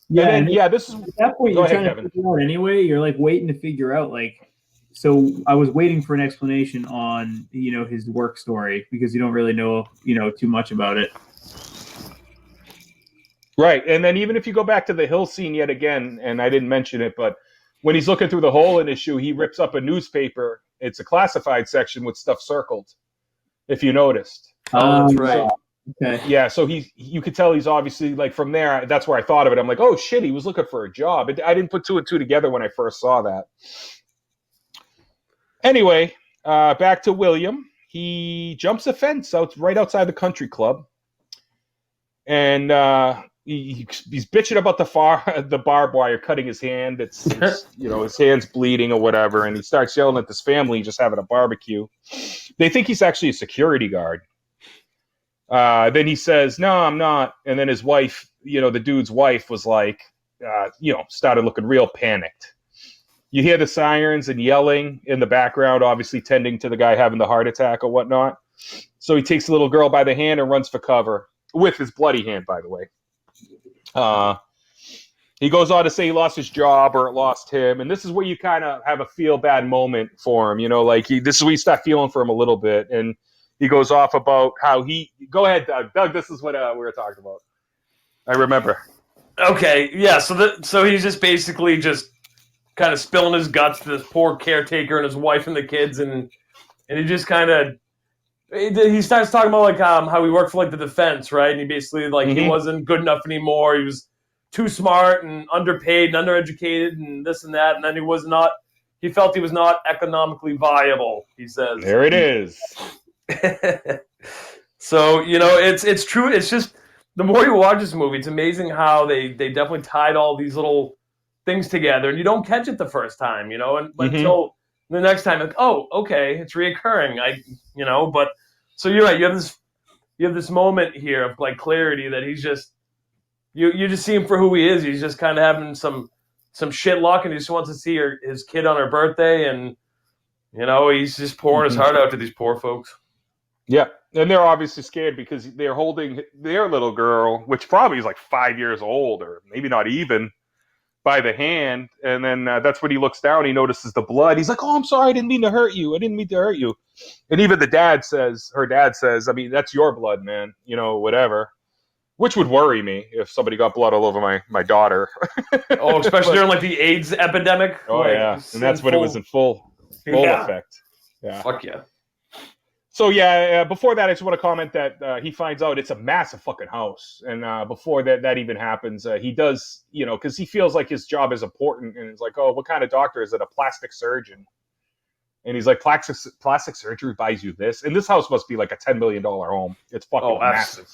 Yeah, this is at that point you're trying to figure out anyway. You're like waiting to figure out like. So I was waiting for an explanation on his work story because you don't really know too much about it. Right, and then even if you go back to the hill scene yet again, and I didn't mention it, but when he's looking through the hole in his shoe, he rips up a newspaper. It's a classified section with stuff circled. If you noticed. Oh, that's right. Okay. Yeah, so you could tell he's obviously like from there. That's where I thought of it. I'm like, oh shit, he was looking for a job. I didn't put 2 and 2 together when I first saw that. Anyway, back to William. He jumps a fence right outside the country club, and he's bitching about the barbed wire cutting his hand. It's his hand's bleeding or whatever, and he starts yelling at this family just having a barbecue. They think he's actually a security guard. Then he says, "No, I'm not." And then his wife, the dude's wife, was like, started looking real panicked. You hear the sirens and yelling in the background, obviously tending to the guy having the heart attack or whatnot. So he takes the little girl by the hand and runs for cover with his bloody hand, by the way. He goes on to say he lost his job or it lost him. And this is where you kind of have a feel bad moment for him. This is where you start feeling for him a little bit. And he goes off about how go ahead, Doug. Doug, this is what we were talking about. I remember. Okay. Yeah. So he's just basically just kind of spilling his guts to this poor caretaker and his wife and the kids. And he just kind of, he starts talking about like how he worked for like the defense, right? And he basically like he wasn't good enough anymore. He was too smart and underpaid and undereducated and this and that. And then he felt he was not economically viable, he says. There it is. So, it's true. It's just the more you watch this movie, it's amazing how they definitely tied all these little things together and you don't catch it the first time, until the next time, like, oh, okay, it's reoccurring. But so you're right. You have this moment here of like clarity that he's just, you just see him for who he is. He's just kind of having some shit luck, and he just wants to see his kid on her birthday, and he's just pouring his heart out to these poor folks. Yeah, and they're obviously scared because they're holding their little girl, which probably is like 5 years old, or maybe not even, by the hand, and then that's when he looks down. He notices the blood. He's like, "Oh, I'm sorry. I didn't mean to hurt you. And even her dad says, "I mean, that's your blood, man. Whatever." Which would worry me if somebody got blood all over my daughter. Oh, especially during like the AIDS epidemic. Oh yeah, and that's when it was in full effect. Yeah. Fuck yeah. So before that, I just want to comment that he finds out it's a massive fucking house, and before that even happens, he does, because he feels like his job is important, and it's like, oh, what kind of doctor is it? A plastic surgeon? And he's like, plastic surgery buys you this, and this house must be like a $10 million home. It's fucking massive.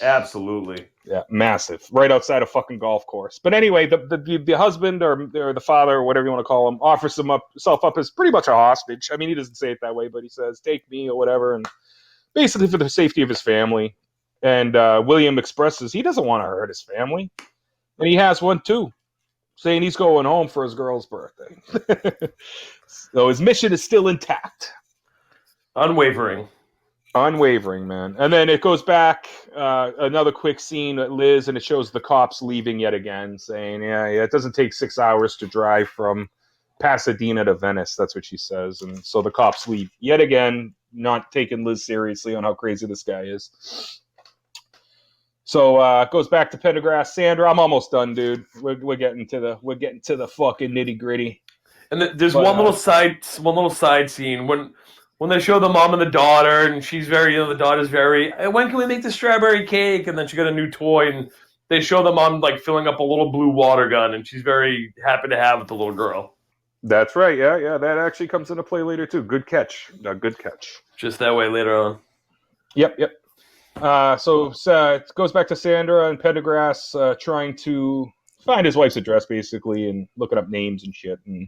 Absolutely. Yeah, massive. Right outside a fucking golf course. But anyway, the husband or the father or whatever you want to call him offers himself up as pretty much a hostage. I mean, he doesn't say it that way, but he says, take me or whatever. And basically for the safety of his family. And William expresses he doesn't want to hurt his family. And he has one too, saying he's going home for his girl's birthday. So his mission is still intact. Unwavering, man. And then it goes back, another quick scene at Liz, and it shows the cops leaving yet again, saying, yeah, it doesn't take 6 hours to drive from Pasadena to Venice. That's what she says. And so the cops leave yet again, not taking Liz seriously on how crazy this guy is. So it goes back to Pendergrass. Sandra, I'm almost done, dude. We're getting to the fucking nitty gritty. And there's one little side scene when they show the mom and the daughter, and she's very, the daughter's very, hey, when can we make the strawberry cake? And then she got a new toy, and they show the mom like filling up a little blue water gun, and she's very happy to have the little girl. That's right. Yeah. That actually comes into play later too. Good catch. Good catch. Just that way later on. Yep. So it goes back to Sandra and Pendergrass trying to find his wife's address, basically, and looking up names and shit. And,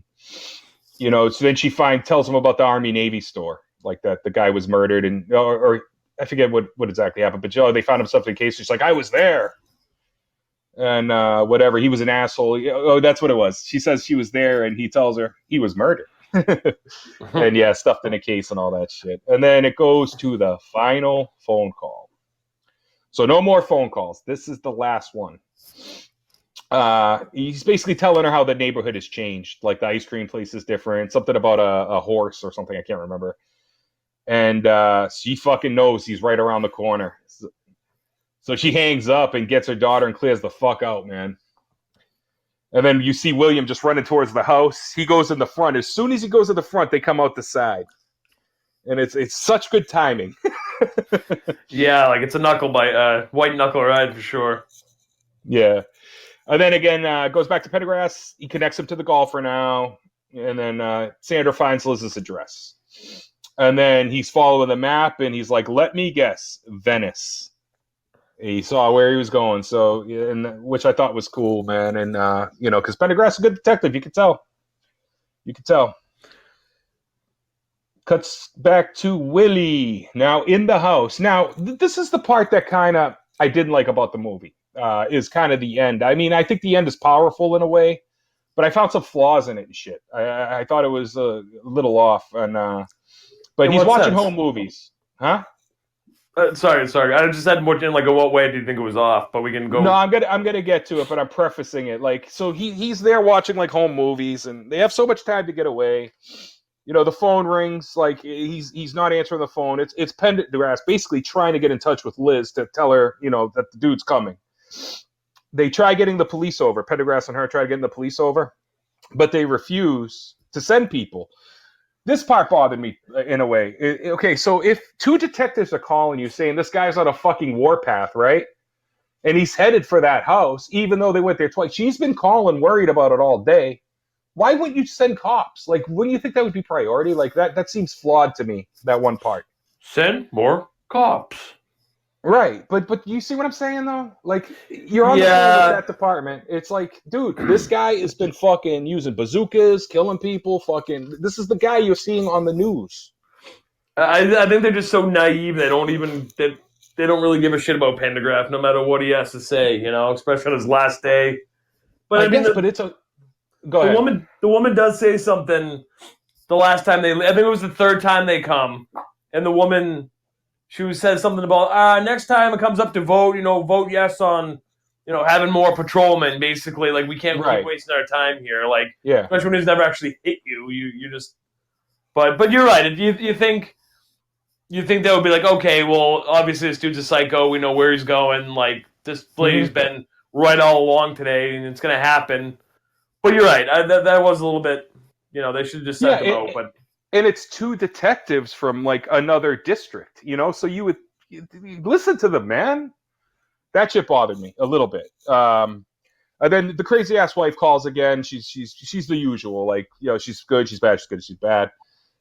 so then she tells him about the Army-Navy store, like that the guy was murdered, and or I forget what exactly happened, but they found him something in case. She's like, I was there. And whatever, he was an asshole. Oh, that's what it was. She says she was there, and he tells her he was murdered. And yeah, stuffed in a case and all that shit. And then it goes to the final phone call. So no more phone calls. This is the last one. He's basically telling her how the neighborhood has changed. Like the ice cream place is different. Something about a horse or something. I can't remember. And she fucking knows he's right around the corner. So she hangs up and gets her daughter and clears the fuck out, man. And then you see William just running towards the house. He goes in the front. As soon as he goes to the front, they come out the side. And it's such good timing. Yeah, like it's a white knuckle ride for sure. Yeah. And then again, goes back to Pendergrass. He connects him to the golfer now. And then Sandra finds Liz's address. And then he's following the map, and he's like, let me guess, Venice. He saw where he was going, which I thought was cool, man. And, because Pendergrass is a good detective. You could tell. Cuts back to Willie, now in the house. Now, this is the part that kind of I didn't like about the movie, is kind of the end. I mean, I think the end is powerful in a way, but I found some flaws in it and shit. I thought it was a little off. And but he's watching home movies. Huh? Sorry. I just had more in like, what way do you think it was off? But we can go. No, I'm gonna get to it, but I'm prefacing it. Like, so he's there watching like home movies, and they have so much time to get away. The phone rings. Like he's not answering the phone. It's Pendergrass basically trying to get in touch with Liz to tell her, that the dude's coming. They try getting the police over. Pendergrass and her try getting the police over, but they refuse to send people. This part bothered me in a way. Okay, so if two detectives are calling you saying this guy's on a fucking warpath, right? And he's headed for that house, even though they went there twice. She's been calling, worried about it all day. Why wouldn't you send cops? Like, wouldn't you think that would be priority? Like, that seems flawed to me, that one part. Send more cops. Right, but you see what I'm saying, though? Like, you're on the phone with that department. It's like, dude, this guy has been fucking using bazookas, killing people, fucking... This is the guy you're seeing on the news. I think they're just so naive, they don't really give a shit about Pendergrass, no matter what he has to say, especially on his last day. But I mean, but it's a... Go ahead. The woman does say something the last time I think it was the third time they come, and the woman... She says something about, next time it comes up to vote, vote yes on, having more patrolmen, basically. Like, we can't keep wasting our time here. Like, especially when he's never actually hit you. You just... But you're right. You think that would be like, okay, well, obviously this dude's a psycho. We know where he's going. Like, this lady's been right all along today, and it's going to happen. But you're right. That was a little bit, they should have just sent them out. But... And it's two detectives from like another district, so you would listen to them, man. That shit bothered me a little bit. And then the crazy ass wife calls again. She's the usual, like, she's good, she's bad, she's good, she's bad.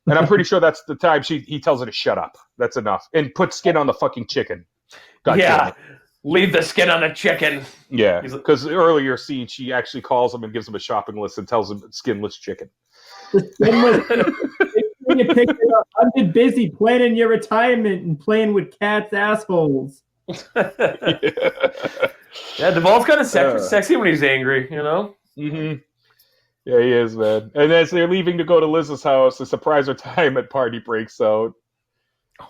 And I'm pretty sure that's the time he tells her to shut up. That's enough. And put skin on the fucking chicken. God damn it. Leave the skin on the chicken. Yeah, because earlier scene, she actually calls him and gives him a shopping list and tells him skinless chicken. You picked it up. I've been busy planning your retirement and playing with cats' assholes. Yeah, Duvall's kind of sexy when he's angry, you know? Mm-hmm. Yeah, he is, man. And as they're leaving to go to Liz's house, a surprise retirement party breaks out.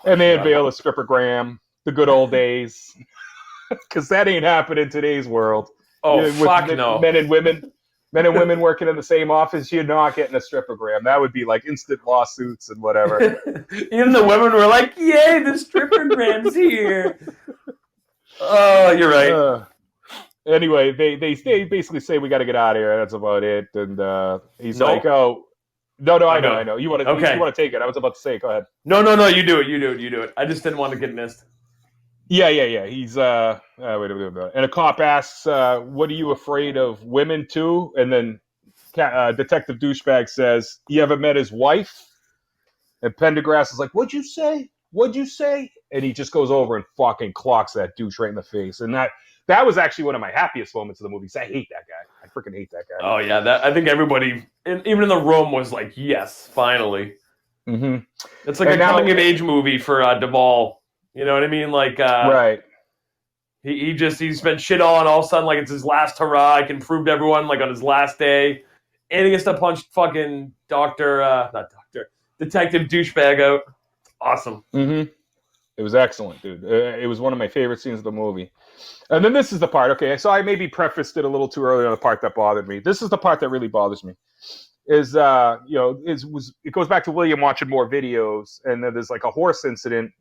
And they unveil a strippergram, the good old days. Because that ain't happening in today's world. Oh, fuck no. Men and women working in the same office, you're not getting a strippergram. That would be like instant lawsuits and whatever. Even the women were like, yay, the strippergram's here. Oh, you're right. Anyway, they basically say we got to get out of here. That's about it. And he's like, "Oh, no, I know. You want to take it? I was about to say, go ahead. No. You do it. I just didn't want to get missed. Yeah. He's wait a minute. And a cop asks, "What are you afraid of women too?" And then Detective Douchebag says, "You ever met his wife?" And Pendergrass is like, "What'd you say? And he just goes over and fucking clocks that douche right in the face. And that was actually one of my happiest moments of the movie. I hate that guy. I freaking hate that guy. Oh, yeah. I think everybody, even in the room, was like, yes, finally. Mm-hmm. It's like coming-of-age movie for Duvall. You know what I mean? Like, right. He's been shit on all of a sudden, like it's his last hurrah. He can prove to everyone, like on his last day. And he gets to punch fucking Detective Douchebag out. Awesome. Mm-hmm. It was excellent, dude. It was one of my favorite scenes of the movie. And then this is the part. Okay, so I maybe prefaced it a little too early on the part that bothered me. This is the part that really bothers me. It goes back to William watching more videos, and then there's like a horse incident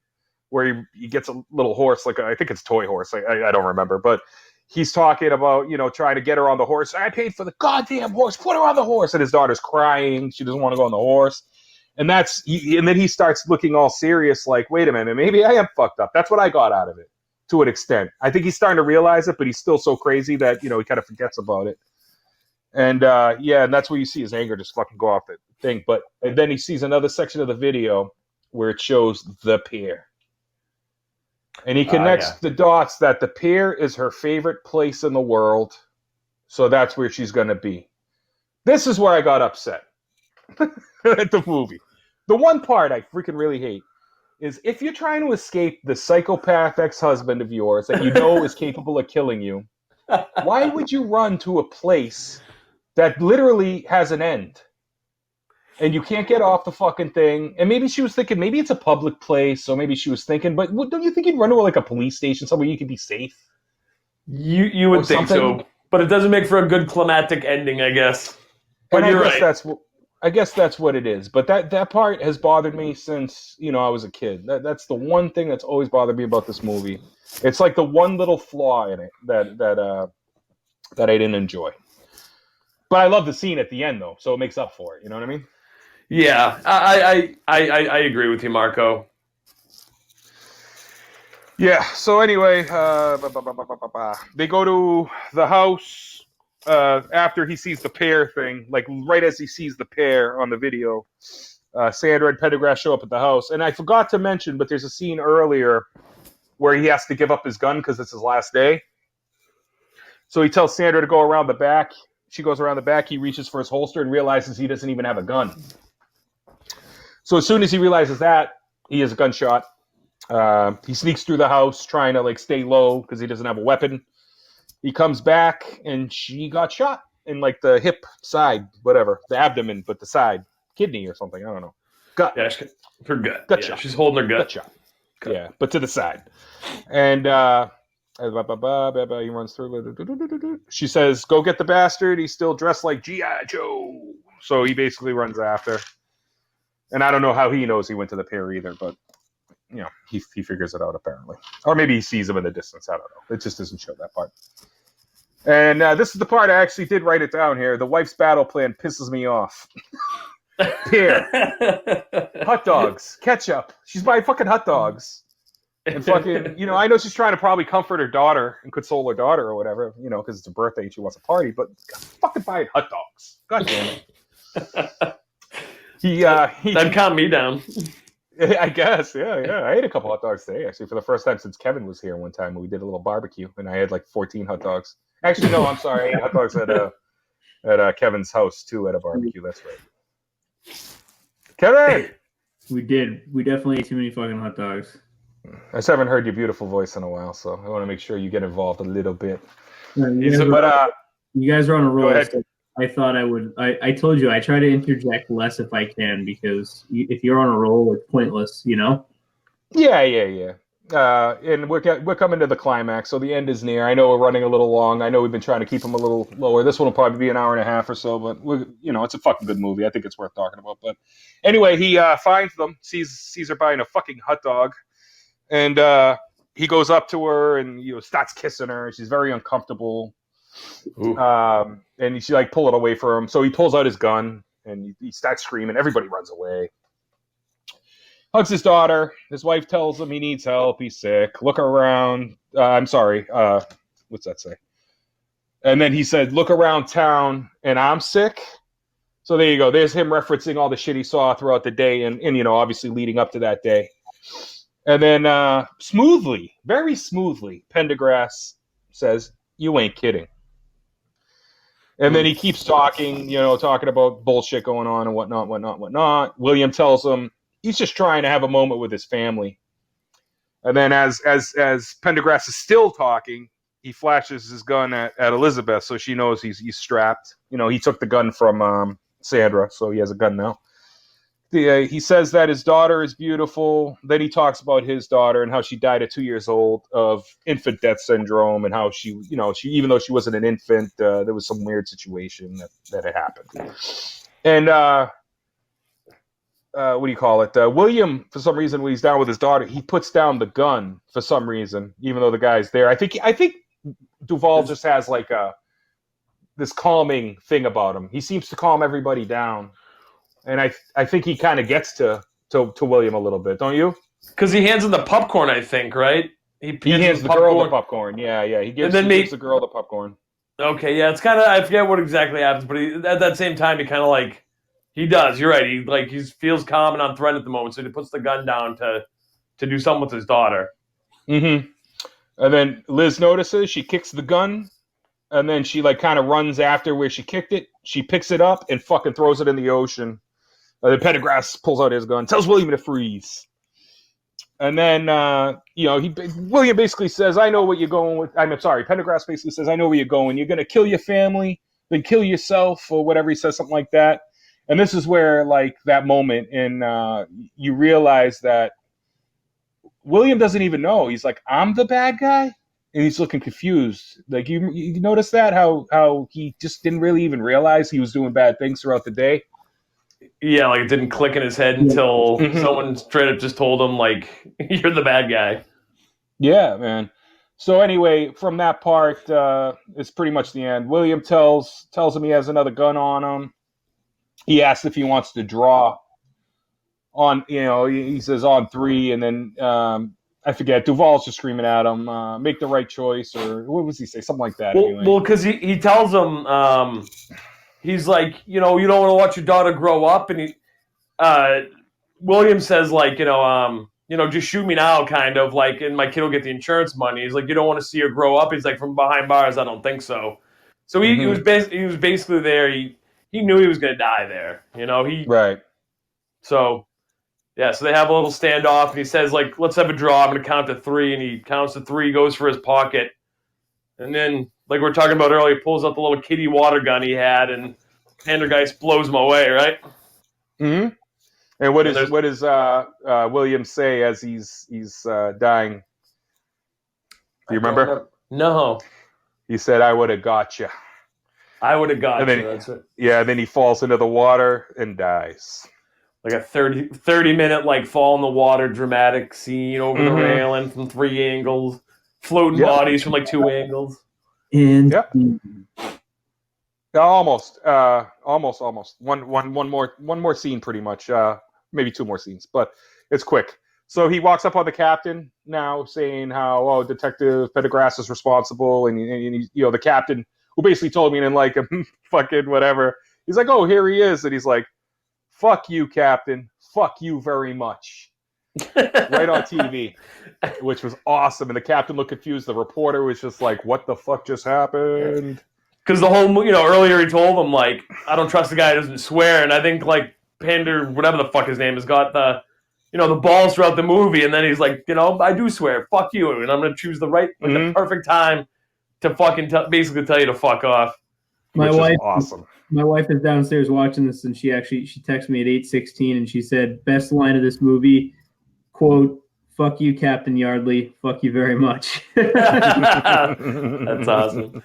where he gets a little horse, like I think it's a toy horse. I don't remember, but he's talking about trying to get her on the horse. I paid for the goddamn horse. Put her on the horse, and his daughter's crying. She doesn't want to go on the horse. And then he starts looking all serious, like, wait a minute, maybe I am fucked up. That's what I got out of it, to an extent. I think he's starting to realize it, but he's still so crazy that, he kind of forgets about it. And, and that's where you see his anger just fucking go off the thing. But and then he sees another section of the video where it shows the pier. And he connects the dots that the pier is her favorite place in the world, so that's where she's going to be. This is where I got upset. At the movie. The one part I freaking really hate is if you're trying to escape the psychopath ex-husband of yours that is capable of killing you, why would you run to a place that literally has an end? And you can't get off the fucking thing. And maybe she was thinking, maybe it's a public place, so maybe she was thinking, but don't you think you'd run to like a police station somewhere you could be safe? You would think so, but it doesn't make for a good climactic ending, I guess. But you're right. I guess that's what it is. But that part has bothered me since, I was a kid. That's the one thing that's always bothered me about this movie. It's like the one little flaw in it that I didn't enjoy. But I love the scene at the end, though, so it makes up for it. You know what I mean? Yeah, I agree with you, Marco. Yeah, so anyway, they go to the house. After he sees the pear thing, like right as he sees the pear on the video, Sandra and Pendergrass show up at the house. And I forgot to mention, but there's a scene earlier where he has to give up his gun because it's his last day. So he tells Sandra to go around the back. She goes around the back. He reaches for his holster and realizes he doesn't even have a gun. So as soon as he realizes that, he has a gunshot. He sneaks through the house trying to stay low because he doesn't have a weapon. He comes back, and she got shot in, the hip side, whatever. The abdomen, but the side. Kidney or something, I don't know. Gut. Yeah, her gut. Gut yeah, shot. She's holding her gut. Gut shot. Yeah, but to the side. And he runs through. She says, go get the bastard. He's still dressed like G.I. Joe. So he basically runs after. And I don't know how he knows he went to the pier either, but, he figures it out, apparently. Or maybe he sees him in the distance. I don't know. It just doesn't show that part. And this is the part I actually did write it down here. The wife's battle plan pisses me off. Here. Hot dogs. Ketchup. She's buying fucking hot dogs. And fucking, I know she's trying to probably comfort her daughter and console her daughter or whatever, because it's her birthday and she wants a party, but fucking buying hot dogs. God damn it. That'd calm me down. I guess, yeah. I ate a couple hot dogs today, actually, for the first time since Kevin was here one time. We did a little barbecue, and I had like 14 hot dogs. Actually, no, I'm sorry. I ate hot dogs at Kevin's house, too, at a barbecue. That's right. Kevin! We did. We definitely ate too many fucking hot dogs. I just haven't heard your beautiful voice in a while, so I want to make sure you get involved a little bit. You guys are on a roll. So I thought I would. I told you I try to interject less if I can, because if you're on a roll, it's pointless, you know? Yeah. And we're coming to the climax, so the end is near. I know we're running a little long. I know we've been trying to keep them a little lower. This one will probably be an hour and a half or so, but it's a fucking good movie. I think it's worth talking about. But anyway, he finds them, sees her buying a fucking hot dog, and he goes up to her and starts kissing her. She's very uncomfortable. And she pull it away from him. So he pulls out his gun and he starts screaming. Everybody runs away. Hugs his daughter. His wife tells him he needs help. He's sick. Look around. I'm sorry. What's that say? And then he said, look around town and I'm sick. So there you go. There's him referencing all the shit he saw throughout the day and obviously leading up to that day. And then very smoothly, Pendergrass says, you ain't kidding. And then he keeps talking, talking about bullshit going on and whatnot. William tells him he's just trying to have a moment with his family. And then as Pendergrass is still talking, he flashes his gun at Elizabeth, so she knows he's strapped. He took the gun from Sandra, so he has a gun now. He says that his daughter is beautiful. Then he talks about his daughter and how she died at 2 years old of infant death syndrome, and how she even though she wasn't an infant, there was some weird situation that had happened. And what do you call it? William, for some reason, when he's down with his daughter, he puts down the gun for some reason, even though the guy's there. I think Duvall just has this calming thing about him. He seems to calm everybody down. And I think he kind of gets to William a little bit, don't you? Because he hands him the popcorn, I think, right? He hands the girl the popcorn. Yeah. He gives the girl the popcorn. Okay, yeah, it's kind of, I forget what exactly happens, but at that same time, he kind of he does. You're right. He feels calm and unthreatened at the moment, so he puts the gun down to do something with his daughter. Mm-hmm. And then Liz notices, she kicks the gun, and then she kind of runs after where she kicked it. She picks it up and fucking throws it in the ocean. Then Pendergrass pulls out his gun, tells William to freeze. And then, William basically says, I know what you're going with. I'm sorry, Pendergrass basically says, I know where you're going. You're going to kill your family, then kill yourself, or whatever he says, something like that. And this is where, that moment, and you realize that William doesn't even know. He's like, I'm the bad guy? And he's looking confused. You notice that? How he just didn't really even realize he was doing bad things throughout the day? Yeah, it didn't click in his head until someone straight up just told him, you're the bad guy. Yeah, man. So anyway, from that part, it's pretty much the end. William tells him he has another gun on him. He asks if he wants to draw on, he says on 3, and then I forget, Duvall's just screaming at him, make the right choice, or what was he say? Something like that. Well, because he tells him, he's like, you don't want to watch your daughter grow up, and William says, just shoot me now, kind of, and my kid will get the insurance money. He's like, you don't want to see her grow up? He's like, from behind bars, I don't think so. So he was basically there. He knew he was going to die there, Right. So, yeah, so they have a little standoff, and he says, let's have a draw. I'm going to count to 3, and he counts to 3, goes for his pocket. And then, like we were talking about earlier, he pulls out the little kiddie water gun he had, and Pendergrass blows him away, right? Mm-hmm. And what does William say as he's dying? Do you remember? No. He said, I would have got you. I would have got you, that's it. Yeah, and then he falls into the water and dies. Like a 30-minute, fall in the water dramatic scene over the railing from 3 angles. Floating bodies from 2 angles. And almost. One more scene, pretty much. Maybe 2 more scenes, but it's quick. So he walks up on the captain now, saying how Detective Pendergrass is responsible, and the captain who basically told me he didn't like him, fucking whatever. He's like, oh, here he is, and he's like, fuck you, Captain. Fuck you very much. right on TV, which was awesome. And the captain looked confused. The reporter was just like, "What the fuck just happened?" Because the whole, earlier he told him, like, I don't trust the guy who doesn't swear. And I think, like, Pander, whatever the fuck his name has got the balls throughout the movie. And then he's like, I do swear. Fuck you. And I'm going to choose the perfect time to fucking basically tell you to fuck off. My wife, awesome. My wife is downstairs watching this, and she texted me at 8:16, and she said, "Best line of this movie, quote, fuck you, Captain Yardley. Fuck you very much." That's awesome.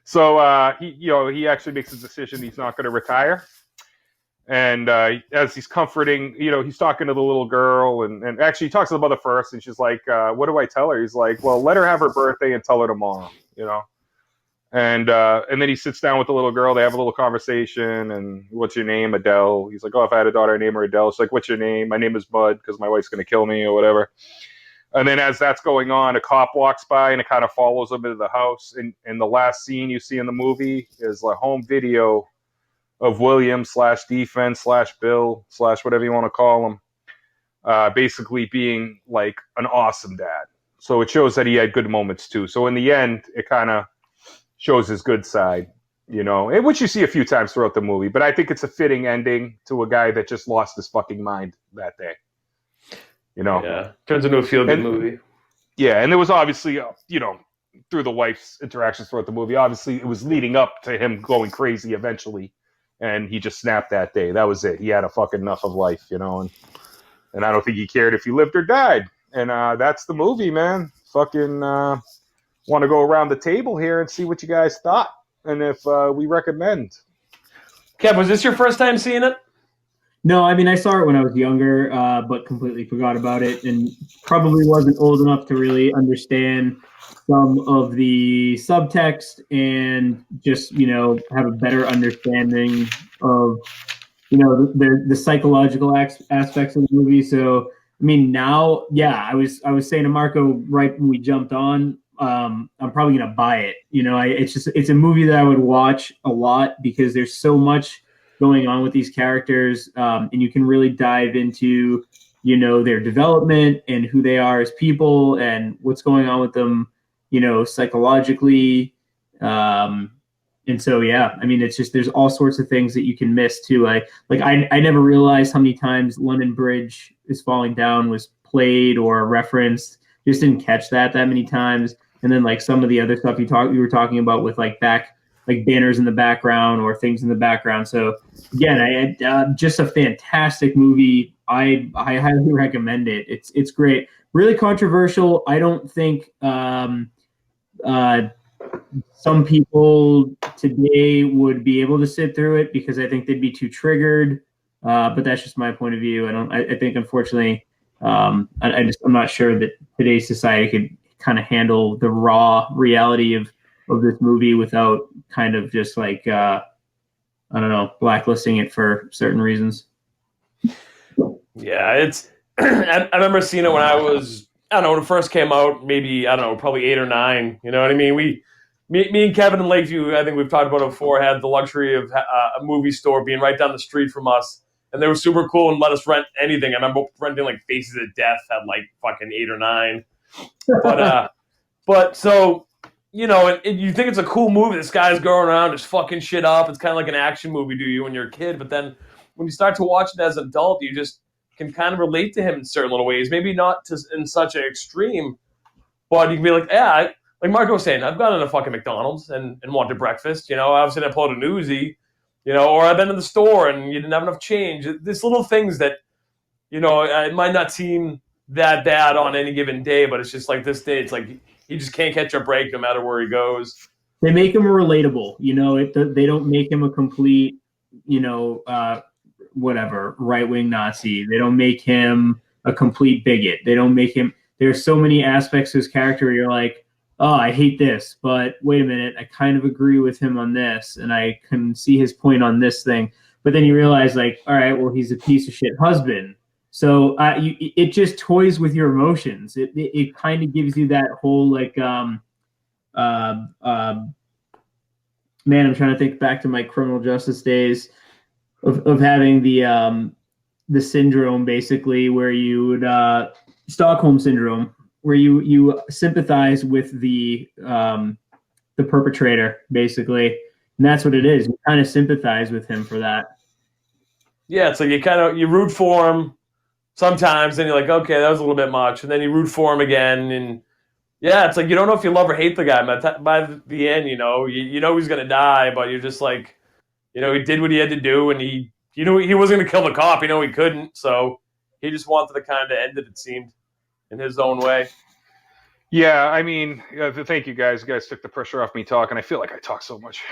So he actually makes a decision he's not going to retire. And as he's comforting, he's talking to the little girl, and actually he talks to the mother first, and she's like, "What do I tell her?" He's like, "Well, let her have her birthday and tell her tomorrow." And then he sits down with the little girl. They have a little conversation. And what's your name? Adele. He's like, "Oh, if I had a daughter, I'd name her Adele." She's like, "What's your name?" "My name is Bud, because my wife's going to kill me," or whatever. And then as that's going on, a cop walks by and it kind of follows him into the house. And the last scene you see in the movie is a home video of William /defense /Bill /whatever you want to call him, basically being like an awesome dad. So it shows that he had good moments too. So in the end, it kind of shows his good side, which you see a few times throughout the movie. But I think it's a fitting ending to a guy that just lost his fucking mind that day. Yeah, turns into a feel-good movie. Yeah, and there was obviously, through the wife's interactions throughout the movie, obviously it was leading up to him going crazy eventually, and he just snapped that day. That was it. He had a fucking enough of life, and I don't think he cared if he lived or died. And that's the movie, man. Fucking want to go around the table here and see what you guys thought, and if we recommend. Kev, was this your first time seeing it? No, I mean, I saw it when I was younger, but completely forgot about it, and probably wasn't old enough to really understand some of the subtext and just, have a better understanding of, the psychological aspects of the movie. So, I mean, now, yeah, I was saying to Marco right when we jumped on, I'm probably going to buy it. It's a movie that I would watch a lot because there's so much going on with these characters, and you can really dive into, their development and who they are as people and what's going on with them, psychologically. And so, yeah, I mean, it's just, there's all sorts of things that you can miss too. I never realized how many times London Bridge is Falling Down was played or referenced. Just didn't catch that many times. And then some of the other stuff you were talking about with banners in the background or things in the background. So again, just a fantastic movie. I highly recommend it. It's great. Really controversial. I don't think some people today would be able to sit through it because I think they'd be too triggered. But that's just my point of view. I think unfortunately, I'm not sure that today's society could kind of handle the raw reality of this movie without kind of just blacklisting it for certain reasons. Yeah, I remember seeing it when I was, when it first came out, maybe, probably 8 or 9. You know what I mean? Me and Kevin in Lakeview, I think we've talked about it before, had the luxury of a movie store being right down the street from us. And they were super cool and let us rent anything. I remember renting Faces of Death at fucking 8 or 9. But so, and you think it's a cool movie. This guy's going around just fucking shit up. It's kind of like an action movie to you when you're a kid. But then when you start to watch it as an adult, you just can kind of relate to him in certain little ways. Maybe not in such an extreme, but you can be like, yeah, like Marco was saying, I've gone to fucking McDonald's and wanted breakfast. Obviously I pulled a newsie, or I've been in the store and you didn't have enough change. There's little things that, it might not seem that bad on any given day, but it's just this day, it's he just can't catch a break no matter where he goes. They make him relatable. They don't make him a complete, right-wing Nazi. They don't make him a complete bigot. They don't make him. There's so many aspects of his character where you're like, oh, I hate this, but wait a minute, I kind of agree with him on this, and I can see his point on this thing. But then you realize, all right, well, he's a piece of shit husband. So it just toys with your emotions. It kind of gives you that whole man, I'm trying to think back to my criminal justice days of having the the syndrome, basically, where you would Stockholm syndrome, where you sympathize with the perpetrator, basically, and that's what it is. You kind of sympathize with him for that. Yeah, it's like you root for him sometimes, and you're like, okay, that was a little bit much, and then you root for him again, and yeah, it's like you don't know if you love or hate the guy. By the end, you know he's gonna die, but you're just like, he did what he had to do, and he wasn't gonna kill the cop. He couldn't, so he just wanted to kind of end it. It seemed in his own way. Yeah, I mean, thank you guys. You guys took the pressure off me talking. I feel like I talk so much,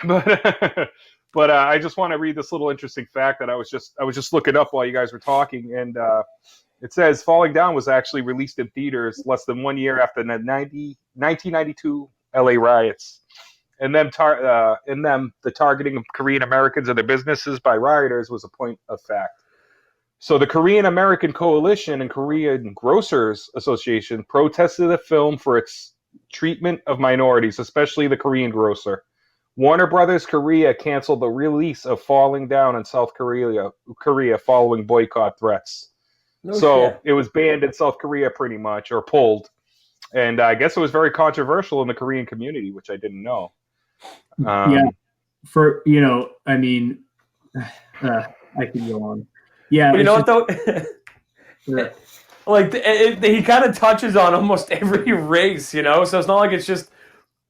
but I just want to read this little interesting fact that I was just looking up while you guys were talking, and it says Falling Down was actually released in theaters less than 1 year after the 1992 LA riots, and the targeting of Korean Americans and their businesses by rioters was a point of fact. So the Korean American Coalition and Korean Grocers Association protested the film for its treatment of minorities, especially the Korean grocer. Warner Brothers Korea canceled the release of Falling Down in South Korea following boycott threats. It was banned in South Korea pretty much, or pulled. And I guess it was very controversial in the Korean community, which I didn't know. I could go on. Yeah, but you know what though? Like he kind of touches on almost every race, so it's not like it's just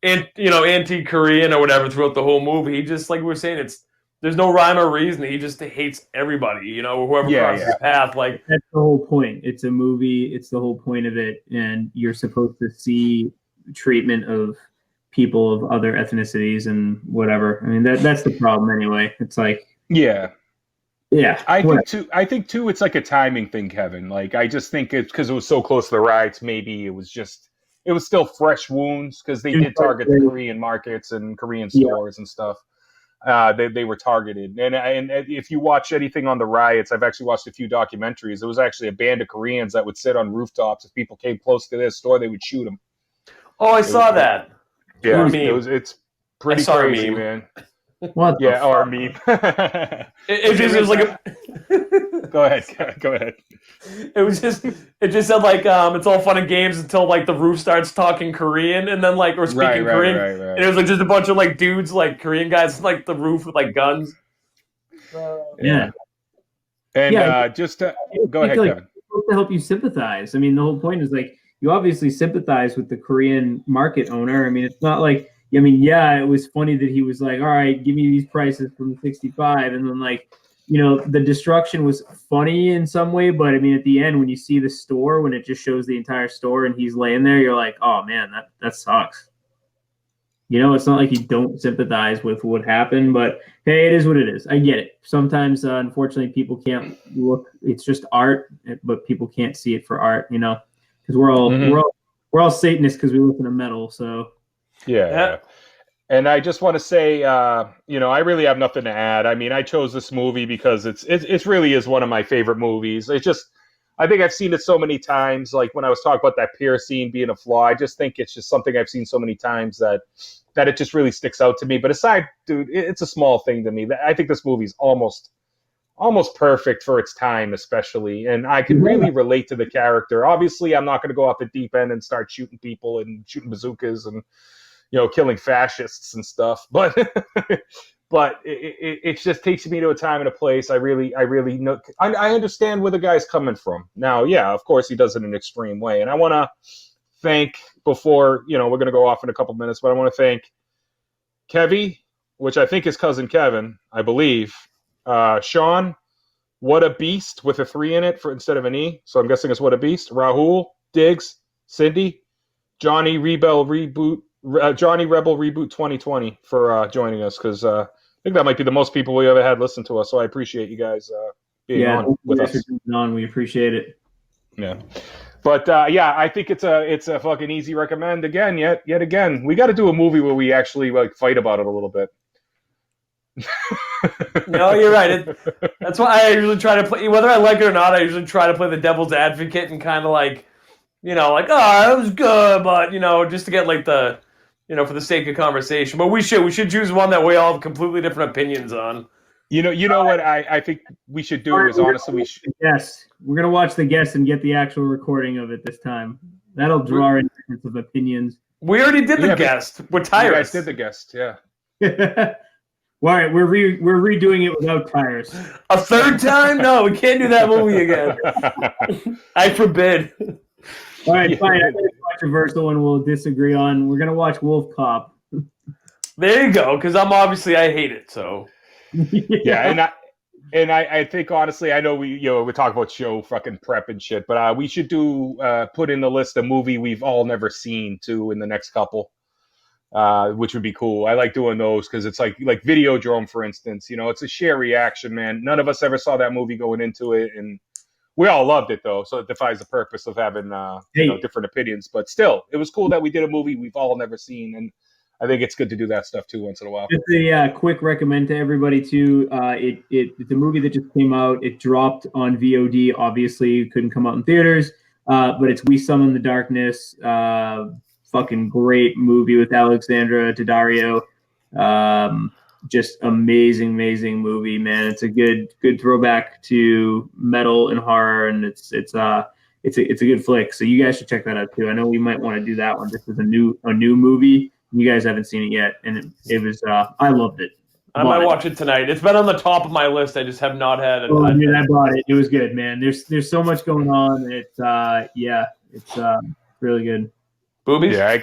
anti-Korean or whatever throughout the whole movie. He just, like we were saying, there's no rhyme or reason. He just hates everybody, whoever crosses his path. Like, that's the whole point. It's a movie. It's the whole point of it, and you're supposed to see treatment of people of other ethnicities and whatever. I mean, that's the problem anyway. It's like, yeah. I think too. It's like a timing thing, Kevin. Like, I just think it's because it was so close to the riots. Maybe it was still fresh wounds because they did target the Korean markets and Korean stores and stuff. They were targeted. And if you watch anything on the riots, I've actually watched a few documentaries. It was actually a band of Koreans that would sit on rooftops. If people came close to their store, they would shoot them. Oh, I saw that. Yeah, it's pretty crazy, man. What? Yeah, or a meme. It was like Go ahead. It just said like it's all fun and games until like the roof starts talking Korean and then like or speaking Korean. Right. And it was like just a bunch of like dudes, like Korean guys, like the roof with like guns. Yeah. And just to go ahead, Kevin. It's supposed to help you sympathize. I mean, the whole point is like you obviously sympathize with the Korean market owner. I mean, it's not like. I mean, yeah, it was funny that he was like, all right, give me these prices from the 65. And then, like, the destruction was funny in some way. But, I mean, at the end, when you see the store, when it just shows the entire store and he's laying there, you're like, oh, man, that sucks. It's not like you don't sympathize with what happened. But, hey, it is what it is. I get it. Sometimes, unfortunately, people can't look. It's just art, but people can't see it for art, because we're all Satanists because we listen to metal, so. Yeah. And I just want to say, I really have nothing to add. I mean, I chose this movie because it really is one of my favorite movies. It's just, I think I've seen it so many times. Like when I was talking about that pier scene being a flaw, I just think it's just something I've seen so many times that it just really sticks out to me. But aside, dude, it's a small thing to me. I think this movie's almost perfect for its time, especially. And I can really relate to the character. Obviously, I'm not going to go off the deep end and start shooting people and shooting bazookas and killing fascists and stuff, but it just takes me to a time and a place. I really know. I understand where the guy's coming from. Now, yeah, of course he does it in an extreme way, and I want to thank before we're going to go off in a couple minutes, but I want to thank Kevy, which I think is cousin Kevin, I believe. Sean, what a beast with a 3 in it instead of an E, so I'm guessing it's what a beast. Rahul, Diggs, Cindy, Johnny Rebel Reboot 2020 for joining us, because I think that might be the most people we ever had listen to us. So I appreciate you guys being on with us. We appreciate it. Yeah, but I think it's a fucking easy recommend again. Yet again, we got to do a movie where we actually like fight about it a little bit. No, you're right. That's why I usually try to play, whether I like it or not. I usually try to play the devil's advocate and kind of like. Like, oh, it was good, but, just to get, like, the, for the sake of conversation. But we should choose one that we all have completely different opinions on. You know what I think we should do is honestly we should. Yes, we're gonna watch The Guest and get the actual recording of it this time. That'll draw in difference of opinions. We already did The Guest. We're tired. You guys did The Guest, yeah. All right, we're redoing it without tires. A third time? No, we can't do that movie again. I forbid. All right, fine. I got a controversial one we'll disagree on. We're gonna watch Wolf Cop. There you go, because I hate it. So yeah, and I think honestly, I know we talk about show fucking prep and shit, but we should put in the list a movie we've all never seen too in the next couple. Which would be cool. I like doing those because it's like Videodrome, for instance. It's a share reaction, man. None of us ever saw that movie going into it, and we all loved it though. So it defies the purpose of having different opinions. But still, it was cool that we did a movie we've all never seen, and I think it's good to do that stuff too once in a while. Just a quick recommend to everybody too. It's a movie that just came out. It dropped on VOD. Obviously, it couldn't come out in theaters, but it's We Summon the Darkness. Fucking great movie with Alexandra Daddario. Just amazing movie, man. It's a good throwback to metal and horror, and it's a good flick. So you guys should check that out too. I know we might want to do that one just as a new movie. You guys haven't seen it yet, and it was I loved it. I might watch it tonight. It's been on the top of my list. I just have not had it. Oh, dude, I bought it. It was good, man. There's so much going on. It's really good. Boobies? Yeah, I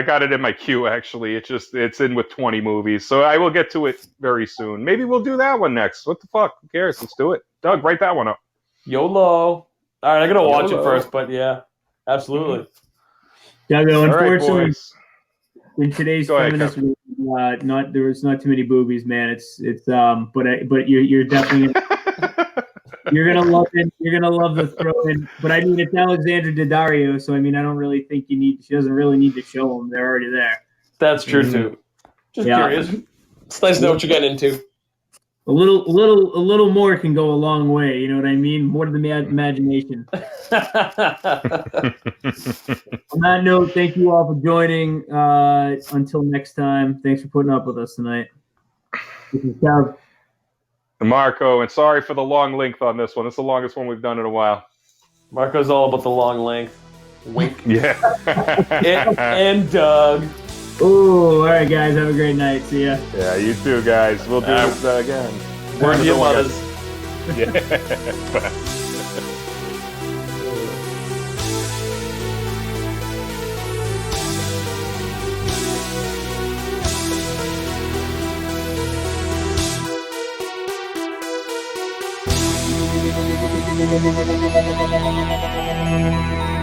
got it in my queue actually. It's in with 20 movies, so I will get to it very soon. Maybe we'll do that one next. What the fuck? Who cares? Let's do it. Doug, write that one up. YOLO. All right, I'm gonna watch it first, but yeah, absolutely. Doug, unfortunately, right, in today's feminist movie, there was not too many boobies, man. But you're definitely you're gonna love it. You're gonna love the throw in. But I mean, it's Alexandra Daddario, so I mean, I don't really think she doesn't really need to show them. They're already there. That's true too. Just curious. It's nice to know what you're getting into. A little more can go a long way. You know what I mean? More to the imagination. On that note, thank you all for joining. Until next time, thanks for putting up with us tonight. This is Kev. Marco, and sorry for the long length on this one. It's the longest one we've done in a while. Marco's all about the long length. Wink. Yeah. and Doug. Oh, all right, guys. Have a great night. See ya. Yeah, you too, guys. We'll do this again. Word to your mothers. Yeah. Bye. Thank you.